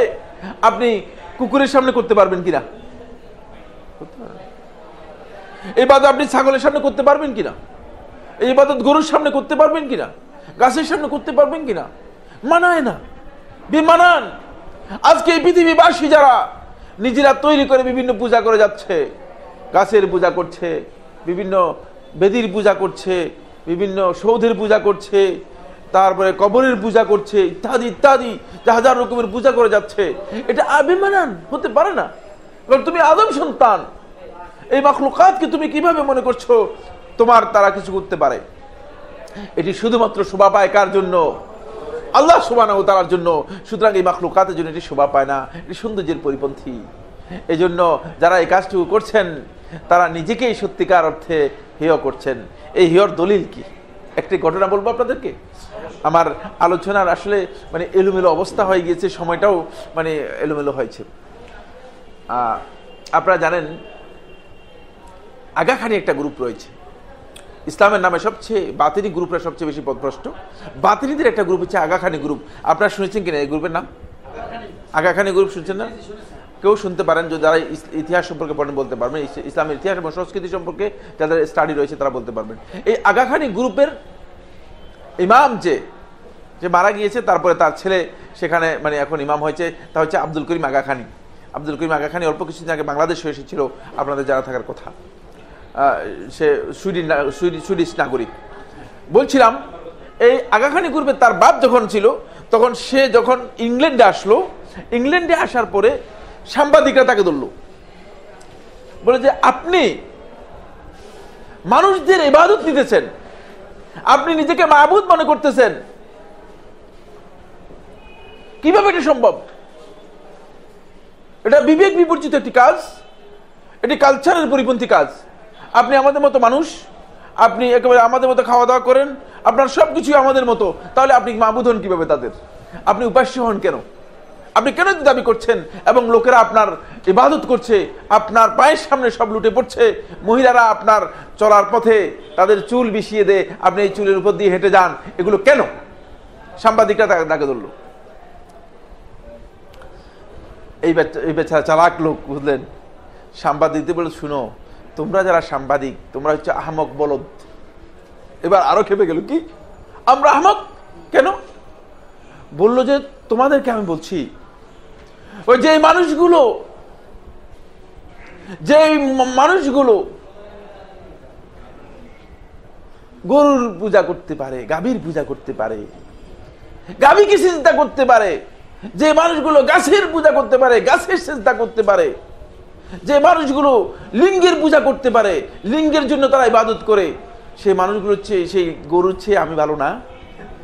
আপনি কুকুরের সামনে করতে পারবেন কিনা? এই ইবাদত আপনি ছাগলের সামনে করতে পারবেন কিনা? এই ইবাদত গরুর সামনে করতে পারবেন কিনা? গাছের সামনে করতে পারবেন কিনা? মানায় না, বেমানান। আজকে এই পৃথিবীবাসী যারা নিজেরা তৈরি করে বিভিন্ন পূজা করে যাচ্ছে, গাছের পূজা করছে, বিভিন্ন বেদির পূজা করছে, বিভিন্ন সৌধের পূজা করছে, তারপরে কবরের পূজা করছে, ইত্যাদি ইত্যাদি, হাজার রকমের পূজা করে যাচ্ছে, এটা বেমানান হতে পারে না। কারণ তুমি আদম সন্তান, এই মাখলুকাতকে তুমি কিভাবে মনে করছো তোমার তারা কিছু করতে পারে? এটি শুধুমাত্র শোভা পায় কার জন্য? আল্লাহ সুবহানাহু ওয়া তাআলার জন্য। সুতরাং এই মাখলুকাতের জন্য এটি শোভা পায় না, এটি সৌন্দর্যের পরিপন্থী। এই জন্য যারা এই কাজটুকু করছেন তারা নিজেকেই সত্যিকার অর্থে হেয় করছেন। এই হেয়র দলিল কি? একটি ঘটনা বলবো আপনাদেরকে। আমার আলোচনার আসলে মানে এলোমেলো অবস্থা হয়ে গিয়েছে, সময়টাও মানে এলোমেলো হয়েছে। আপনারা জানেন আগাখানি একটা গ্রুপ রয়েছে ইসলামের নামে, সবচেয়ে বাতিনি গ্রুপরা সবচেয়ে বেশি পথভ্রষ্ট। বাতিনিদের একটা গ্রুপ হচ্ছে আগাখানি গ্রুপ। আপনারা শুনেছেন কিনা এই গ্রুপের নাম? আগাখানি গ্রুপ শুনছেন না? কেউ শুনতে পারেন, যারা ইতিহাস সম্পর্কে পড়েন বলতে পারবেন, ইসলামের ইতিহাস এবং সংস্কৃতি সম্পর্কে যাদের স্টাডি রয়েছে তারা বলতে পারবেন। এই আগাখানি গ্রুপের ইমাম যে মারা গিয়েছে, তারপরে তার ছেলে সেখানে মানে এখন ইমাম হয়েছে, তা হচ্ছে আব্দুল করিম আগাখানি। আব্দুল করিম আগাখানি অল্প কিছুদিন আগে বাংলাদেশে এসেছিল, আপনাদের জানা থাকার কথা। সে সুইডিশ নাগরিক। বলছিলাম এই আগাখানি গ্রুপে তার বাপ যখন ছিল, তখন সে যখন ইংল্যান্ডে আসলো, ইংল্যান্ডে আসার পরে সাংবাদিকরা তাকে ধরলো, বলে যে আপনি মানুষদের ইবাদত নিতেছেন, আপনি নিজেকে মাবুদ মনে করতেছেন, কিভাবে এটা সম্ভব? এটা বিবেক বিবর্জিত একটি কাজ, এটি কালচারের পরিপন্থী কাজ। আপনি আমাদের মতো মানুষ, আপনি একেবারে আমাদের মতো খাওয়া দাওয়া করেন, আপনার সবকিছু আমাদের মতো, তাহলে আপনি মাবুদ হন কিভাবে তাদের? আপনি উপাস্য হন কেন? আপনি কেন দাবি করছেন? এবং লোকেরা আপনার ইবাদত করছে, আপনার পায়ের সামনে সব লুটে পড়ছে, মহিলারা আপনার চলার পথে তাদের চুল বিছিয়ে দেয়, আপনি এই চুলের উপর দিয়ে হেঁটে যান, এগুলো কেন? সাংবাদিকরা তাকে ধরলো। এই বেচারা চালাক লোক, বুঝলেন, সাংবাদিকদের বলে শুনো, তোমরা যারা সাংবাদিক তোমরা হচ্ছে আহমক বলদ। এবার আরো খেপে গেল, কি আমরা আহমক কেন? বললো যে তোমাদেরকে আমি বলছি, ওই যে মানুষগুলো গরুর পূজা করতে পারে, গাভীর পূজা করতে পারে, গাভীকে সিজদা করতে পারে, যে মানুষগুলো গাছের পূজা করতে পারে, গাছের সিজদা করতে পারে, যে মানুষগুলো লিঙ্গের পূজা করতে পারে, লিঙ্গের জন্য তারা ইবাদত করে, সেই মানুষগুলোর চেয়ে, সেই গরুর চেয়ে আমি ভালো না?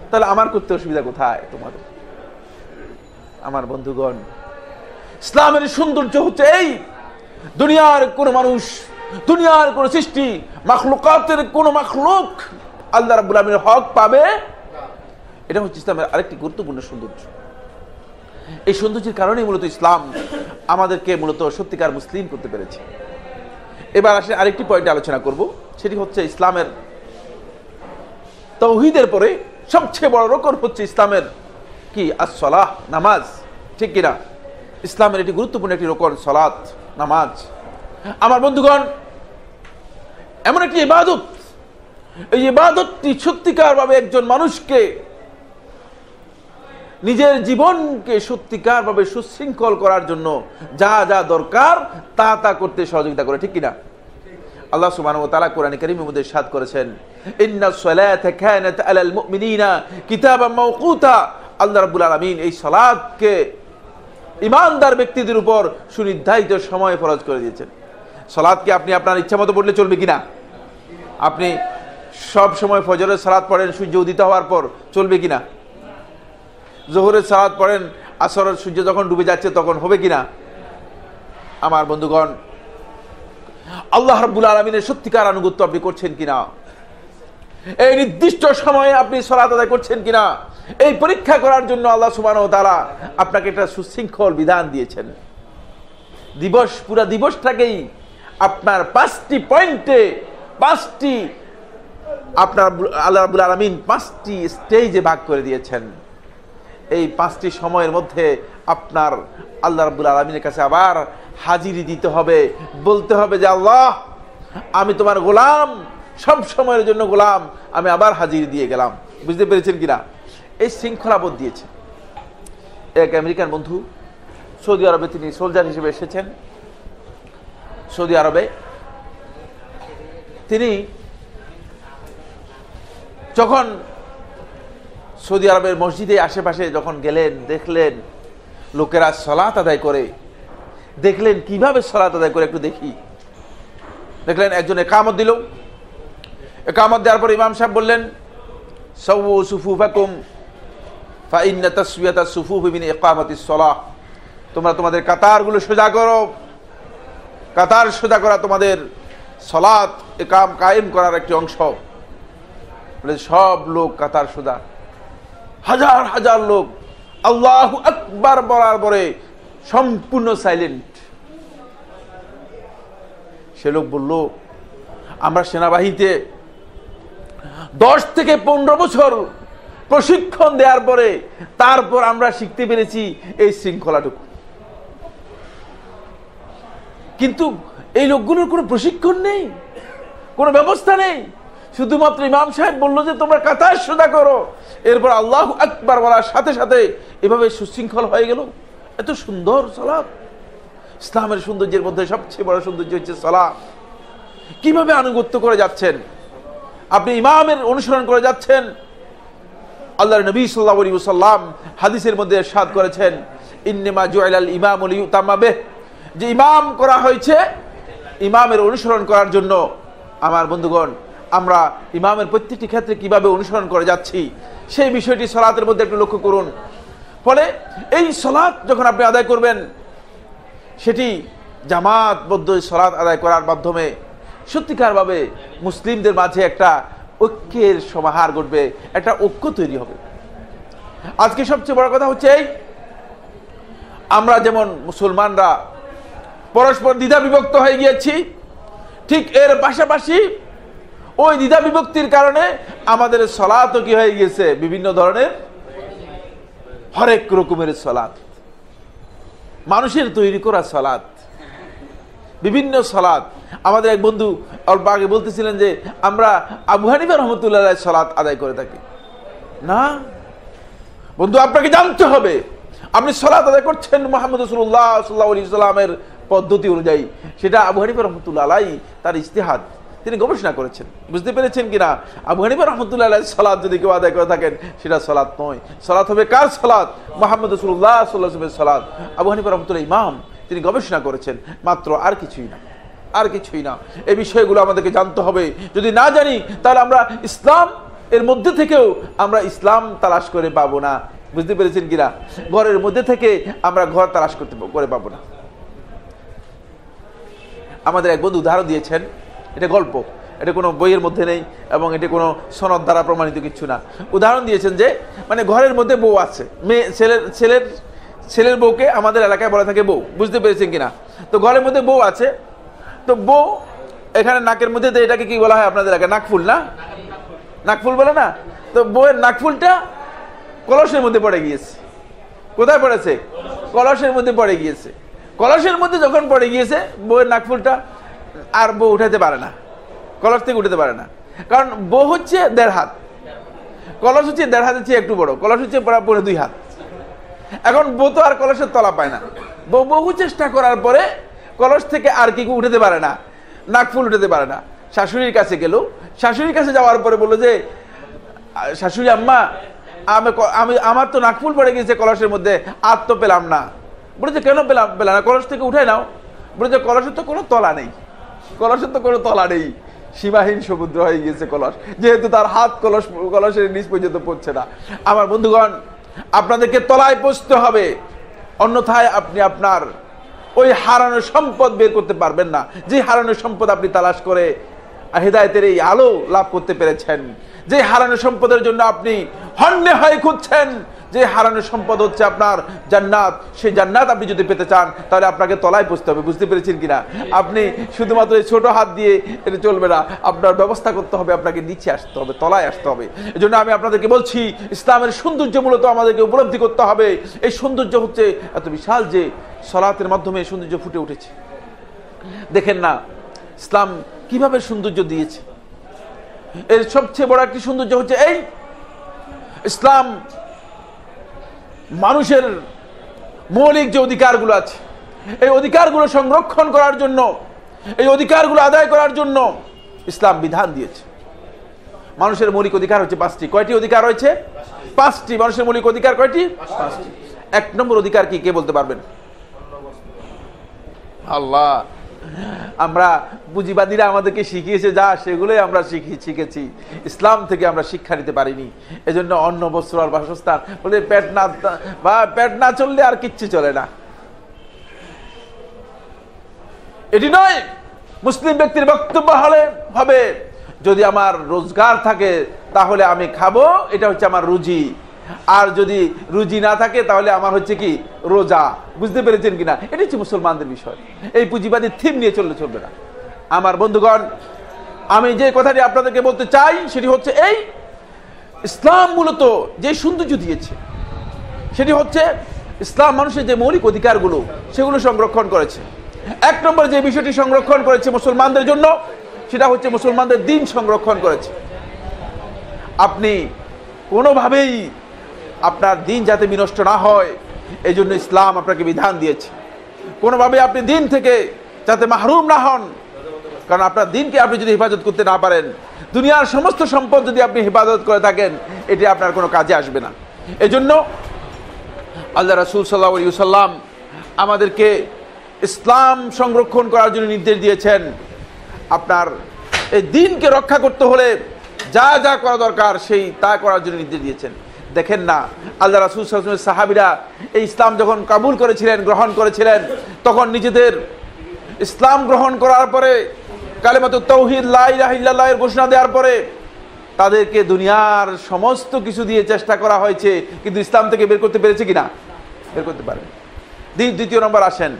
তাহলে আমার করতে অসুবিধা কোথায় তোমাদের? আমার বন্ধুগণ, ইসলামের সৌন্দর্য হচ্ছে এই, দুনিয়ার কোন মানুষ, দুনিয়ার কোন সৃষ্টি, মাখলুকাতের কোন মাখলুক আল্লাহ রাব্বুল আলামিনের হক পাবে, এটা হচ্ছে ইসলামের আরেকটি গুরুত্বপূর্ণ সৌন্দর্য। এই সৌন্দর্যের কারণেই মূলত ইসলাম আমাদেরকে মূলত সত্যিকার মুসলিম করতে পেরেছে। এবার আসলে আরেকটি পয়েন্টে আলোচনা করব, সেটি হচ্ছে ইসলামের তাওহীদের পরে সবচেয়ে বড় রকম হচ্ছে ইসলামের কি? as-সালাহ, নামাজ, ঠিক কিনা? ইসলামের এটি গুরুত্বপূর্ণ একটি রকম সালাত, নামাজ। আমার বন্ধুগণ, এমন একটি ইবাদত, এই ইবাদতটি সত্যিকার ভাবে একজন মানুষকে নিজের জীবনকে সত্যিকার ভাবে সুশৃঙ্খল করার জন্য যা যা দরকার তা করতে সহযোগিতা করে, ঠিক কিনা? আল্লাহ সুবহানাহু ওয়া তাআলা কোরআনে কারীমের মধ্যে ইরশাদ করেছেন, ইন্নাস সালাতা কানাত আলাল মুমিনিনা কিতাবাম মাওকুতা। আল্লাহ রাব্বুল আলামিন এই সালাতকে ঈমানদার ব্যক্তিদের উপর সুনির্ধারিত সময়ে ফরজ করে দিয়েছেন। সালাতকে আপনি আপনার ইচ্ছা মতো পড়লে চলবে কিনা? আপনি সব সময় ফজরের সালাত পড়েন সূর্য উদিত হওয়ার পর, চলবে কিনা? জোহরের সালাত পড়েন আসরের সূর্য যখন ডুবে যাচ্ছে তখন, হবে কিনা? আমার বন্ধুগণ, আল্লাহ রাব্বুল আলামিনের সত্যিকার আনুগত্য আপনি করছেন কিনা? এই নির্দিষ্ট সময়ে আপনি সালাত আদায় করছেন কিনা, এই পরীক্ষা করার জন্য আল্লাহ সুবহানাহু ওয়া তাআলা আপনাকে একটা সুশৃঙ্খল বিধান দিয়েছেন। পুরা দিবসটাকেই আপনার 5টি পয়েন্টে, 5টি আপনার আল্লাহ রাব্বুল আলামিন 5টি স্টেজে ভাগ করে দিয়েছেন। এই 5টি সময়ের মধ্যে আপনার আল্লাহ রাব্বুল আলামিনের কাছে আবার হাজিরি দিতে হবে, বলতে হবে যে আল্লাহ, আমি তোমার গোলাম, সব সময়ের জন্য গোলাম, আমি আবার হাজিরি দিয়ে গেলাম। বুঝতে পেরেছেন কিনা? এই শৃঙ্খলাবোধ দিয়েছে। এক আমেরিকান বন্ধু সৌদি আরবে, তিনি সোলজার হিসেবে এসেছেন। সৌদি আরবে তিনি যখন সৌদি আরবের মসজিদে আশেপাশে যখন গেলেন, দেখলেন লোকেরা সালাত আদায় করে, দেখলেন কিভাবে সালাত আদায় করে, একটু দেখি। দেখলেন একজন ইকামত দিল, ইকামত দেওয়ার পর ইমাম সাহেব বললেন, সাওয়ু সুফুফাকুম ফাইন্না তাসওয়াতাস সুফুফি মিন ইকামাতিস সালাহ, তোমরা তোমাদের কাতারগুলো সোজা করো। কাতার সোজা করা তোমাদের সালাত কায়েম করার একটি অংশ। বলে সব লোক কাতার সোজা, হাজার হাজার লোক আল্লাহু আকবার বলার পরে সম্পূর্ণ সাইলেন্ট। সে লোক বলল, আমরা সেনাবাহিনীতে 10 থেকে 15 বছর প্রশিক্ষণ দেওয়ার পরে তারপর আমরা শিখতে পেরেছি এই শৃঙ্খলাটুকু। কিন্তু এই লোকগুলোর কোনো প্রশিক্ষণ নেই, কোনো ব্যবস্থা নেই। শুধুমাত্র ইমাম সাহেব বলল যে তোমরা কাতার সোজা করো, এরপর আল্লাহু আকবার বলার সাথে সাথে এভাবে সুশৃঙ্খল হয়ে গেল। এত সুন্দর সালাত, ইসলামের সৌন্দর্যের মধ্যে সবচেয়ে বড় সৌন্দর্য হচ্ছে সালাত। কিভাবে আনুগত্য করে যাচ্ছেন আপনি, ইমামের অনুসরণ করে যাচ্ছেন। আল্লাহর নবী সাল্লাল্লাহু আলাইহি ওয়াসাল্লাম হাদিসের মধ্যে ইরশাদ করেছেন, ইন্নামা জুইলাল ইমামু লিয়ুতাম্মা বিহি, যে ইমাম করা হয়েছে ইমামের অনুসরণ করার জন্য। আমার বন্ধুগণ, আমরা ইমামের প্রত্যেকটি ক্ষেত্রে কিভাবে অনুসরণ করে যাচ্ছি সেই বিষয়টি সালাতের মধ্যে একটু লক্ষ্য করুন। ফলে এই সালাত যখন আপনি আদায় করবেন, সেটি জামাতবদ্ধ সালাত আদায় করার মাধ্যমে সত্যিকারভাবে মুসলিমদের মাঝে একটা ঐক্যের সমাহার ঘটবে, একটা ঐক্য তৈরি হবে। আজকে সবচেয়ে বড় কথা হচ্ছে এই, আমরা যেমন মুসলমানরা পরস্পর দ্বিধা বিভক্ত হয়ে গিয়েছি, ঠিক এর পাশাপাশি ওই দ্বিধা বিভক্তির কারণে আমাদের সালাতও কি হয়ে গিয়েছে, বিভিন্ন ধরনের হরেক রকমের সালাত, মানুষের তৈরি করা সালাত, বিভিন্ন সালাত। আমাদের এক বন্ধু অল্প আগে বলতেছিলেন যে আমরা আবু হানিফা রাহমাতুল্লাহ আলাইহি সালাত আদায় করে থাকি। না বন্ধু, আপনাকে জানতে হবে আপনি সালাত আদায় করছেন মুহাম্মদ রাসূলুল্লাহ সাল্লাল্লাহু আলাইহি ওয়াসাল্লামের পদ্ধতি অনুযায়ী। সেটা আবু হানিফা রাহমাতুল্লাহ আলাইহি তার ইজতিহাদ, তিনি গবেষণা করেছেন। বুঝতে পেরেছেন কিনা? আবু হানিফা রাহমাতুল্লাহ আলাইহি সালাত যদি কেউ আদায় করে থাকেন, সেটা সালাত নয়। সালাত হবে কার সালাত? মুহাম্মদ রাসূলুল্লাহ সাল্লাল্লাহু আলাইহি ওয়াসাল্লামের সালাত। আবু হানিফা রাহমাতুল্লাহ ইমাম, তিনি গবেষণা করেছেন, মাত্র আর কিছুই না, আর কিছুই না। এই বিষয়গুলো আমাদেরকে জানতে হবে। যদি না জানি তাহলে আমরা ইসলাম এর মধ্যে থেকেও আমরা ইসলাম তালাশ করে পাবো না। বুঝতে পেরেছেন কিনা? ঘরের মধ্যে থেকে আমরা ঘর তালাশ করে পাবো না। আমাদের এক বন্ধু উদাহরণ দিয়েছেন, এটা গল্প, এটা কোনো বইয়ের মধ্যে নেই এবং এটা কোনো সনদ দ্বারা প্রমাণিত কিছু না। উদাহরণ দিয়েছেন যে মানে ঘরের মধ্যে বউ আছে, মেয়ে ছেলের বউকে আমাদের এলাকায় বলা থাকে বউ। বুঝতে পেরেছেন কিনা? তো ঘরের মধ্যে বউ আছে, তো বউ এখানে নাকের মধ্যে, এটাকে কি বলা হয় আপনাদের এলাকায়? নাকফুল না? নাকফুল বলে না? তো বউয়ের নাকফুলটা কলসের মধ্যে পড়ে গিয়েছে। কোথায় পড়েছে? কলসের মধ্যে পড়ে গিয়েছে। কলসের মধ্যে যখন পড়ে গিয়েছে বউয়ের নাকফুলটা, আর বউ উঠাতে পারে না, কলস থেকে উঠাতে পারে না। কারণ বউ হচ্ছে 1.5 হাত, কলস হচ্ছে 1.5 হাতের চেয়ে একটু বড়, কলস হচ্ছে পুরো 2 হাত। এখন বউ তো আর কলসের তলা পায় না। বউ বহু চেষ্টা করার পরে কলস থেকে আর কি উঠাতে পারে না, নাকফুল উঠাতে পারে না। শাশুড়ির কাছে গেল, শাশুড়ির কাছে যাওয়ার পরে বললো যে শাশুড়ি আম্মা, আমার তো নাকফুল পড়ে গেছে কলসের মধ্যে, আর তো পেলাম না। বলেছে কেন পেলাম না? কলস থেকে উঠে নাও। বলেছে কলসের তো কোনো তলা নেই, কলসের তো কোনো তলা নেই, সীমাহীন সমুদ্র হয়ে গিয়েছে কলস, যেহেতু তার হাত কলসের নিচ পর্যন্ত পড়ছে না। আমার বন্ধুগণ, আপনাদেরকে তলায় পৌঁছতে হবে, অন্যথায় আপনি আপনার ওই হারানো সম্পদ বের করতে পারবেন না, যে হারানো সম্পদ আপনি তালাশ করে হেদায়েতের এই আলো লাভ করতে পেরেছেন, যে হারানো সম্পদের জন্য আপনি হন্যে হয়ে খুঁজছেন, যে হারানো সম্পদ হচ্ছে আপনার জান্নাত, সেই জান্নাত আপনি যদি পেতে চান তাহলে আপনাকে তলায় পৌঁছতে হবে। বুঝতে পেরেছেন কিনা? আপনি শুধুমাত্র এই ছোট হাত দিয়ে এটা চলবে না, আপনার ব্যবস্থা করতে হবে, আপনাকে নিচে আসতে হবে, তলায় আসতে হবে। এই জন্য আমি আপনাদেরকে বলছি, ইসলামের সৌন্দর্য মূলত আমাদেরকে উপলব্ধি করতে হবে। এই সৌন্দর্য হচ্ছে এত বিশাল যে সালাতের মাধ্যমে এই সৌন্দর্য ফুটে উঠেছে। দেখেন না ইসলাম কিভাবে সৌন্দর্য দিয়েছে। এর সবচেয়ে বড় একটি সৌন্দর্য হচ্ছে এই, ইসলাম মানুষের মৌলিক যে অধিকারগুলো আছে, এই অধিকারগুলো সংরক্ষণ করার জন্য, এই অধিকারগুলো আদায় করার জন্য ইসলাম বিধান দিয়েছে। মানুষের মৌলিক অধিকার হচ্ছে 5টি। কয়টি অধিকার রয়েছে? 5টি। মানুষের মৌলিক অধিকার কয়টি? 5টি। 1 নম্বর অধিকার কি, কে বলতে পারবেন? আল্লাহ। আমরা পুঁজিবাদীরা আমাদেরকে শিখিয়েছে যা, সেগুলোই আমরা শিখেছি, ইসলাম থেকে আমরা শিক্ষা নিতে পারিনি। এজন্য অন্ন, বস্ত্র আর বাসস্থান বলে পেট না চললে আর কিচ্ছু চলে না, এটি নয়। মুসলিম ব্যক্তির বক্তব্য হবে যদি আমার রোজগার থাকে তাহলে আমি খাবো, এটা হচ্ছে আমার রুজি, আর যদি রুজি না থাকে তাহলে আমার হচ্ছে কি রোজা। বুঝতে পেরেছেন কিনা? এটা হচ্ছে মুসলমানদের বিষয়। এই পুঁজিবাদী থিম নিয়ে চলবে না। আমার বন্ধুগণ, আমি যে কথাটি আপনাদেরকে বলতে চাই সেটি হচ্ছে এই, ইসলাম মূলত যে সৌন্দর্য দিয়েছে সেটি হচ্ছে ইসলাম মানুষের যে মৌলিক অধিকারগুলো সেগুলো সংরক্ষণ করেছে। 1 নম্বর যে বিষয়টি সংরক্ষণ করেছে মুসলমানদের জন্য সেটা হচ্ছে মুসলমানদের দিন সংরক্ষণ করেছে। আপনি কোনোভাবেই আপনার দিন যাতে বিনষ্ট না হয় এই জন্য ইসলাম আপনাকে বিধান দিয়েছে। কোনোভাবে আপনি দিন থেকে যাতে মাহরুম না হন, কারণ আপনার দিনকে আপনি যদি হেফাজত করতে না পারেন, দুনিয়ার সমস্ত সম্পদ যদি আপনি হেফাজত করে থাকেন, এটি আপনার কোনো কাজে আসবে না। এজন্য আল্লাহ রাসূল সাল্লাল্লাহু আলাইহি ওয়াসাল্লাম আমাদেরকে ইসলাম সংরক্ষণ করার জন্য নির্দেশ দিয়েছেন। আপনার এই দিনকে রক্ষা করতে হলে যা যা করা দরকার সেই তা করার জন্য নির্দেশ দিয়েছেন। দেখেন না আল্লাহ রাসূল সাল্লাল্লাহু আলাইহি ওয়াসাল্লামের সাহাবীরা এই ইসলাম যখন কবুল করেছিলেন, গ্রহণ করেছিলেন, তখন নিজেদের ইসলাম গ্রহণ করার পরে কালেমাতুত তাওহীদ লা ইলাহা ইল্লাল্লাহ এর ঘোষণা দেওয়ার পরে তাদেরকে দুনিয়ার সমস্ত কিছু দিয়ে চেষ্টা করা হয়েছে, কিন্তু ইসলাম থেকে বের করতে পেরেছে কিনা? বের করতে পারে। দ্বিতীয় নম্বর আসেন,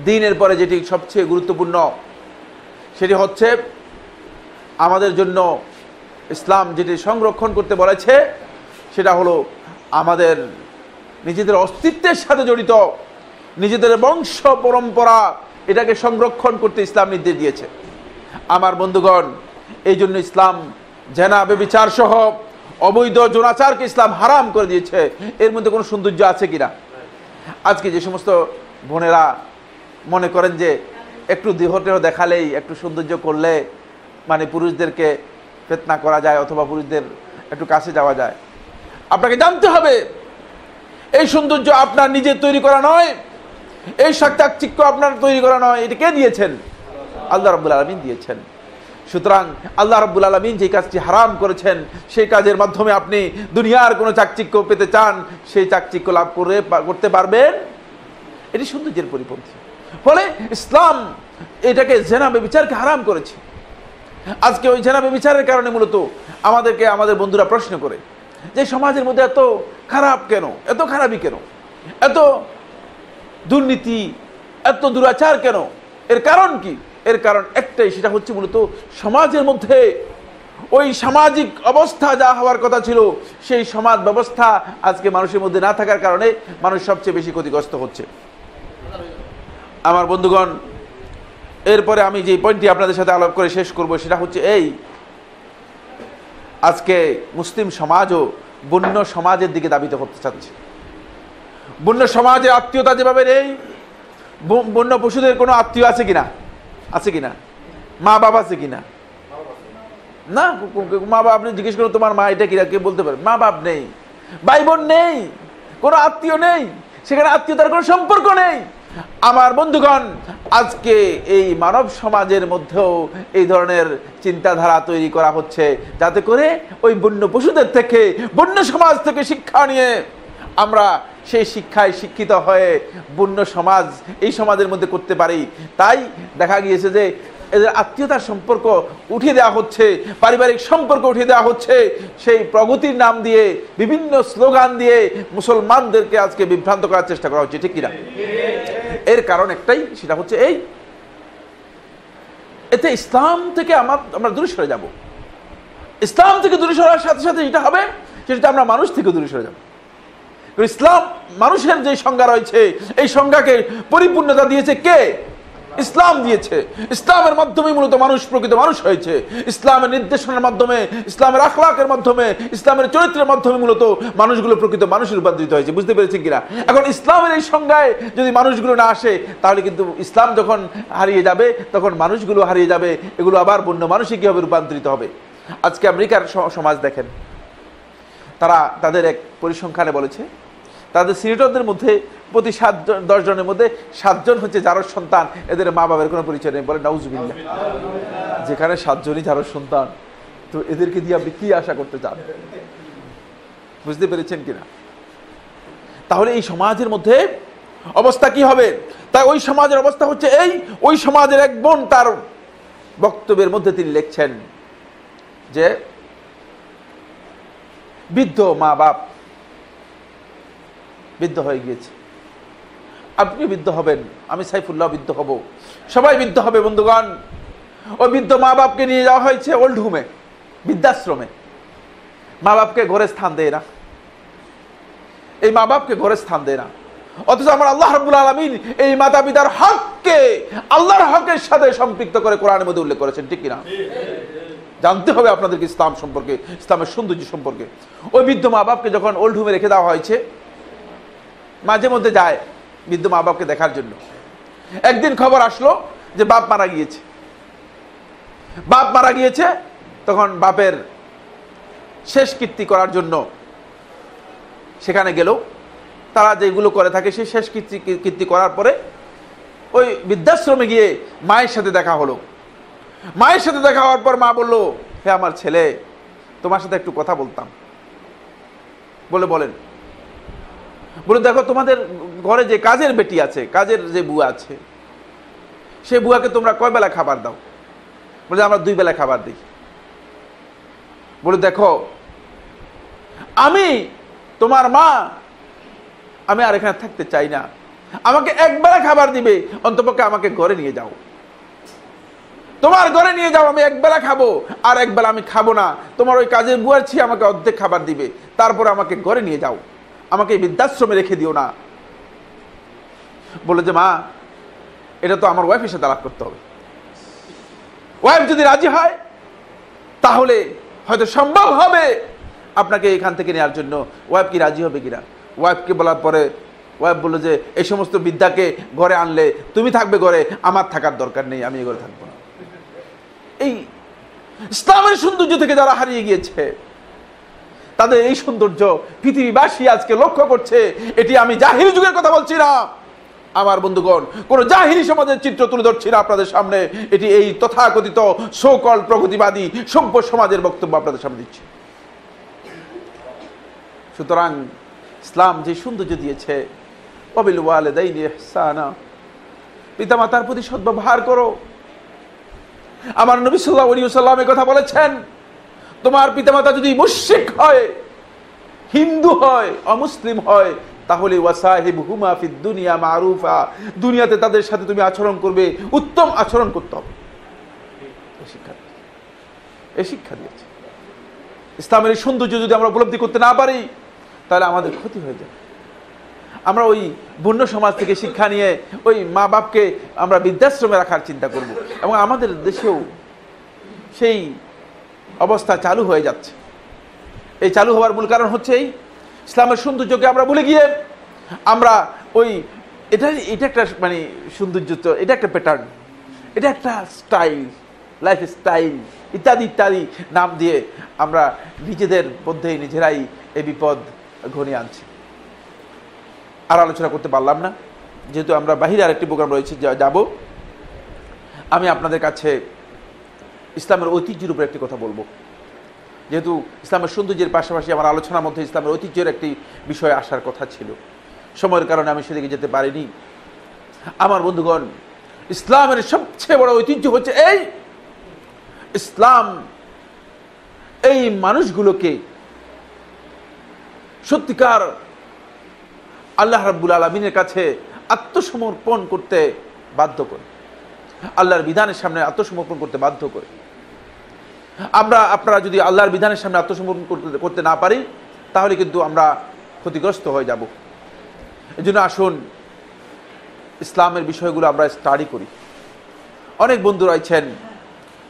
দ্বীনের পরে যেটি সবচেয়ে গুরুত্বপূর্ণ সেটি হচ্ছে আমাদের জন্য ইসলাম যেটি সংরক্ষণ করতে বলেছে সেটা হলো আমাদের নিজেদের অস্তিত্বের সাথে জড়িত নিজেদের বংশ পরম্পরা, এটাকে সংরক্ষণ করতে ইসলাম নির্দেশ দিয়েছে। আমার বন্ধুগণ, এই জন্য ইসলাম জেনা, ব্যভিচার সহ অবৈধ যৌনাচারকে ইসলাম হারাম করে দিয়েছে। এর মধ্যে কোনো সৌন্দর্য আছে কিনা? আজকে যে সমস্ত বোনেরা মনে করেন যে একটু দেহটেহ দেখালেই, একটু সৌন্দর্য করলে মানে পুরুষদেরকে ফিতনা করা যায় অথবা পুরুষদের একটু কাছে যাওয়া যায়, আপনাকে জানতে হবে এই সৌন্দর্য আপনার নিজের তৈরি করা নয়, এই চাকচিক্য আপনার তৈরি করা নয়। এটা কে দিয়েছেন? আল্লাহ রাব্বুল আলামিন দিয়েছেন। সুতরাং আল্লাহ রাব্বুল আলামিন যে কাজটি হারাম করেছেন সেই কাজের মাধ্যমে আপনি দুনিয়ার কোনো চাকচিক্য পেতে চান, সেই চাকচিক্য লাভ করতে পারবেন, এটি সৌন্দর্যের পরিপন্থী। ফলে ইসলাম এটাকে জেনা ব্যভিচারকে হারাম করেছে। আজকে ওই জেনা ব্যভিচারের কারণে মূলত আমাদেরকে আমাদের বন্ধুরা প্রশ্ন করে যে সমাজের মধ্যে এত খারাপ কেন, এত খারাপই কেন, এত দুর্নীতি, এত দুরাচার কেন? এর কারণ কি? এর কারণ একটাই, সেটা হচ্ছে মূলত সমাজের মধ্যে ওই সামাজিক অবস্থা যা হওয়ার কথা ছিল সেই সমাজ ব্যবস্থা আজকে মানুষের মধ্যে না থাকার কারণে মানুষ সবচেয়ে বেশি ক্ষতিগ্রস্ত হচ্ছে। আমার বন্ধুগণ, এরপরে আমি যে পয়েন্টটি আপনাদের সাথে আলাপ করে শেষ করব সেটা হচ্ছে এই, আজকে মুসলিম সমাজও বন্য সমাজের দিকে ধাবিত করতে চাচ্ছে। বন্য সমাজে আত্মীয়তা যেভাবে নেই, বন্য পশুদের কোনো আত্মীয় আছে কিনা? আছে কিনা? মা বাবা আছে কিনা? না, মা বাপ আপনি জিজ্ঞেস করুন তোমার মা এটা কিরা, কে বলতে পারে? মা বাপ নেই, ভাই বোন নেই, কোনো আত্মীয় নেই, সেখানে আত্মীয়তার কোনো সম্পর্ক নেই। আমার বন্ধুগণ, আজকে এই মানব সমাজের মধ্যেও এই ধরনের চিন্তাধারা তৈরি করা হচ্ছে, যাতে করে ওই বন্য পশুদের থেকে, বন্য সমাজ থেকে শিক্ষা নিয়ে আমরা সেই শিক্ষায় শিক্ষিত হয়ে বন্য সমাজ এই সমাজের মধ্যে করতে পারি। তাই দেখা গিয়েছে যে এদের আত্মীয়তার সম্পর্ক উঠিয়ে দেওয়া হচ্ছে, পারিবারিক সম্পর্ক উঠিয়ে দেওয়া হচ্ছে, সেই প্রগতির নাম দিয়ে বিভিন্ন স্লোগান দিয়ে মুসলমানদেরকে আজকে বিভ্রান্ত করার চেষ্টা করা হচ্ছে, ঠিক কিনা? এর কারণ একটাই, সেটা হচ্ছে এই, এতে ইসলাম থেকে আমরা দূরে সরে যাব। ইসলাম থেকে দূরে সরার সাথে সাথে যেটা হবে, সেটা আমরা মানুষ থেকে দূরে সরে যাব। ইসলাম মানুষের যে সংজ্ঞা রয়েছে, এই সংজ্ঞাকে পরিপূর্ণতা দিয়েছে কে? ইসলাম দিয়েছে। ইসলামের মাধ্যমে মূলত মানুষ প্রকৃত মানুষ হয়েছে। ইসলামের নির্দেশনার মাধ্যমে, ইসলামের আখলাকের মাধ্যমে, ইসলামের চরিত্রের মাধ্যমে মূলত মানুষগুলো প্রকৃত মানুষের রূপান্তরিত হয়েছে। বুঝতে পেরেছেন কিনা? এখন ইসলামের এই সংজ্ঞায় যদি মানুষগুলো না আসে, তাহলে কিন্তু ইসলাম যখন হারিয়ে যাবে, তখন মানুষগুলো হারিয়ে যাবে, এগুলো আবার বন্য মানুষই কিভাবে রূপান্তরিত হবে? আজকে আমেরিকার সমাজ দেখেন, তারা তাদের এক পরিসংখ্যানে বলেছে, তাদের সিনেটরদের মধ্যে প্রতি 7-10 জনের মধ্যে 7 জন হচ্ছে জারজ সন্তান, এদের মা বাবার কোনো পরিচয় নেই। বলে নাউজুবিল্লাহ। যেখানে 7 জনই জারজ সন্তান, তো এদেরকে দিয়ে আপনি কি আশা করতে চান? বুঝতে পেরেছেন কিনা? তাহলে এই সমাজের মধ্যে অবস্থা কি হবে? তাই ওই সমাজের অবস্থা হচ্ছে এই, ওই সমাজের এক বোন তার বক্তব্যের মধ্যে তিনি লিখছেন যে বৃদ্ধ মা বাপ বৃদ্ধ হয়ে গিয়েছে, আপনি বৃদ্ধ হবেন, আমি সাইফুল্লাহ বৃদ্ধ হব, সবাই বৃদ্ধ হবে। বন্ধুগণ, ওই বৃদ্ধ মা বাপকে নিয়ে যাওয়া হয়েছে ওল্ড হোমে, বৃদ্ধাশ্রমে। মা বাপকে ঘরে স্থান দেয় না, এই মা বাপকে ঘরে স্থান দেয় না। অথচ আমার আল্লাহ রাব্বুল আলামিন এই মাতা পিতার হককে আল্লাহর হকের সাথে সম্পৃক্ত করে কোরআনের মধ্যে উল্লেখ করেছেন, ঠিক কিনা? জানতে হবে আপনাদেরকে ইসলাম সম্পর্কে, ইসলামের সৌন্দর্য সম্পর্কে। ওই বৃদ্ধ মা বাপকে যখন ওল্ড হোমে রেখে দেওয়া হয়েছে, মাঝে মধ্যে যায় বৃদ্ধ মা বাপকে দেখার জন্য। একদিন খবর আসলো যে বাপ মারা গিয়েছে। বাপ মারা গিয়েছে, তখন বাপের শেষ কীর্তি করার জন্য সেখানে গেল। তারা যেগুলো করে থাকে সেই শেষ কীর্তি করার পরে ওই বৃদ্ধাশ্রমে গিয়ে মায়ের সাথে দেখা হলো। মায়ের সাথে দেখা হওয়ার পর মা বলল, হে আমার ছেলে, তোমার সাথে একটু কথা বলতাম। বলে বলেন। বলে দেখো, তোমাদের ঘরে যে কাজের বেটি আছে, কাজের যে বুয়া আছে, সে বুয়াকে তোমরা কয় বেলা খাবার দাও? বলে আমরা 2 বেলা খাবার দিই। বলে দেখো, আমি তোমার মা, আমি আর এখানে থাকতে চাই না, আমাকে 1 বেলা খাবার দিবে, অন্তপক্ষে আমাকে ঘরে নিয়ে যাও। তোমার ঘরে নিয়ে যাও, আমি 1 বেলা খাবো, আর 1 বেলা আমি খাবো না। তোমার ওই কাজের বুয়ার ছি আমাকে অর্ধেক খাবার দিবে, তারপর আমাকে ঘরে নিয়ে যাও, আমাকে বৃদ্ধাশ্রমে রেখে দিও না। বলে যে মা, এটা তো আমার ওয়াইফের সাথে আলাপ করতে হবে। ওয়াইফ যদি রাজি হয় তাহলে হয়তো সম্ভব হবে আপনাকে এখান থেকে নেওয়ার জন্য। ওয়াইফ কি রাজি হবে কিনা? ওয়াইফকে বলার পরে ওয়াইফ বললো যে এই সমস্ত বৃদ্ধাকে ঘরে আনলে তুমি থাকবে ঘরে, আমার থাকার দরকার নেই, আমি এ ঘরে থাকবো না। এই ইসলামের সৌন্দর্য থেকে যারা হারিয়ে গিয়েছে, তাদের এই সৌন্দর্য পৃথিবীবাসী আজকে লক্ষ্য করছে। এটি আমি জাহিলি যুগের কথা বলছি না আমার বন্ধুগণ, কোন জাহিলি সমাজের চিত্র তুলে ধরছি না আপনাদের সামনে। এটি এই তথাকথিত সকল প্রগতিবাদী সভ্য সমাজের বক্তব্য আপনাদের সামনে দিচ্ছি। সুতরাং ইসলাম যে সৌন্দর্য দিয়েছে, ওয়াবিল ওয়ালিদাইনি ইহসানা, পিতামাতার প্রতি সদ্ব্যবহার করো। আমার নবী সাল্লাল্লাহু আলাইহি ওয়াসাল্লাম এই কথা বলেছেন, তোমার পিতামাতা যদি মুশরিক হয়, হিন্দু হয়, অমুসলিম হয়, তাহলে ওয়াসাহিবহুমা ফিদ দুনিয়া মারুফা, দুনিয়াতে তাদের সাথে তুমি আচরণ করবে, উত্তম আচরণ করতে হবে। এই শিক্ষা দিয়েছে। ইসলামের এই সৌন্দর্য যদি আমরা উপলব্ধি করতে না পারি, তাহলে আমাদের ক্ষতি হয়ে যাবে। আমরা ওই বন্য সমাজ থেকে শিক্ষা নিয়ে ওই মা বাপকে আমরা বৃদ্ধাশ্রমে রাখার চিন্তা করব, এবং আমাদের দেশেও সেই অবস্থা চালু হয়ে যাচ্ছে। এই চালু হওয়ার মূল কারণ হচ্ছে এই ইসলামের সৌন্দর্যকে আমরা ভুলে গিয়ে আমরা ওই এটা একটা মানে সৌন্দর্য, এটা একটা প্যাটার্ন, এটা একটা স্টাইল, লাইফস্টাইল ইত্যাদি ইত্যাদি নাম দিয়ে আমরা নিজেদের মধ্যেই নিজেরাই এই বিপদ ঘনিয়ে আনছি। আর আলোচনা করতে পারলাম না, যেহেতু আমরা বাহিরে আরেকটি প্রোগ্রাম রয়েছে যাব। আমি আপনাদের কাছে ইসলামের ঐতিহ্যের উপর একটি কথা বলবো, যেহেতু ইসলামের সৌন্দর্যের পাশাপাশি আমার আলোচনার মধ্যে ইসলামের ঐতিহ্যের একটি বিষয় আসার কথা ছিল। সময়ের কারণে আমি সেদিকে যেতে পারিনি। আমার বন্ধুগণ, ইসলামের সবচেয়ে বড় ঐতিহ্য হচ্ছে এই ইসলাম এই মানুষগুলোকে সত্যিকার আল্লাহ রাব্বুল আলামিনের কাছে আত্মসমর্পণ করতে বাধ্য করে, আল্লাহর বিধানের সামনে আত্মসমর্পণ করতে বাধ্য করে। আপনারা যদি আল্লাহর বিধানের সামনে আত্মসমর্পণ করতে না পারি, তাহলে কিন্তু আমরা ক্ষতিগ্রস্ত হয়ে যাব। এজন্য আসুন ইসলামের বিষয়গুলো আমরা স্টাডি করি। অনেক বন্ধু রয়েছেন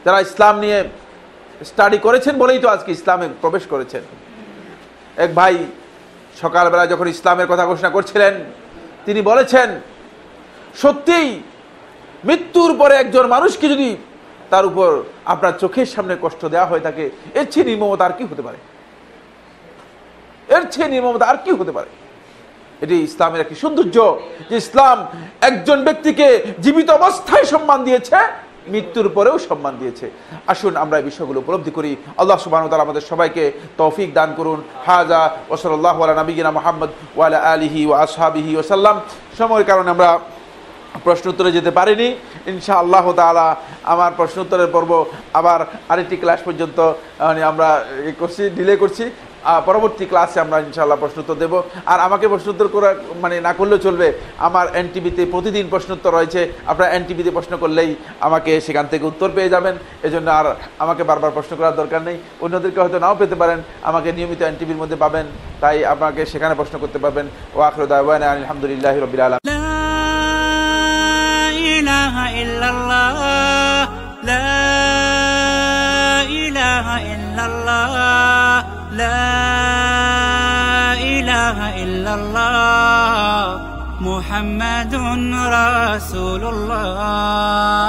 যারা ইসলাম নিয়ে স্টাডি করেছেন বলেই তো আজকে ইসলামে প্রবেশ করেছেন। এক ভাই সকালবেলা যখন ইসলামের কথা ঘোষণা করছিলেন, তিনি বলেছেন, সত্যিই মৃত্যুর পরে একজন মানুষকে যদি তার উপর আপনার চোখের সামনে কষ্ট দেওয়া হয়ে থাকে, এর চেয়ে নির্মমতা আর কি হতে পারে? এর চেয়ে নির্মমতা আর কি হতে পারে? এটি ইসলামের একটি সৌন্দর্য যে ইসলাম একজন ব্যক্তিকে জীবিত অবস্থায় সম্মান দিয়েছে, মৃত্যুর পরেও সম্মান দিয়েছে। আসুন আমরা এই বিষয়গুলো উপলব্ধি করি। আল্লাহ সুবহানাহু ওয়া তাআলা আমাদের সবাইকে তৌফিক দান করুন। হাযা ওয়া সাল্লাল্লাহু আলা নবিয়িনা মুহাম্মদ ওয়া আলা আলিহি ওয়া আসহাবিহি ওয়া সাল্লাম। সময়ের কারণে আমরা প্রশ্ন উত্তরে যেতে পারিনি। ইনশাআল্লাহ তাআলা আমার প্রশ্ন উত্তরের পর্ব আবার আরেকটি ক্লাস পর্যন্ত আমরা ডিলে করছি। পরবর্তী ক্লাসে আমরা ইনশাআল্লাহ প্রশ্ন উত্তর দেবো। আর আমাকে প্রশ্ন উত্তর করা না করলেও চলবে, আমার এনটিভিতে প্রতিদিন প্রশ্ন উত্তর রয়েছে। আপনারা এনটিভিতে প্রশ্ন করলেই আমাকে সেখান থেকে উত্তর পেয়ে যাবেন। এজন্য আর আমাকে বারবার প্রশ্ন করার দরকার নেই। অন্যদেরকে হয়তো নাও পেতে পারেন, আমাকে নিয়মিত এনটিভির মধ্যে পাবেন, তাই আপনাকে সেখানে প্রশ্ন করতে পারবেন। ওয়া আখিরু দাওয়ানা আলহামদুলিল্লাহি রাব্বিল আলামিন। لا إله إلا الله، لا إله إلا الله، لا إله إلا الله، محمد رسول الله।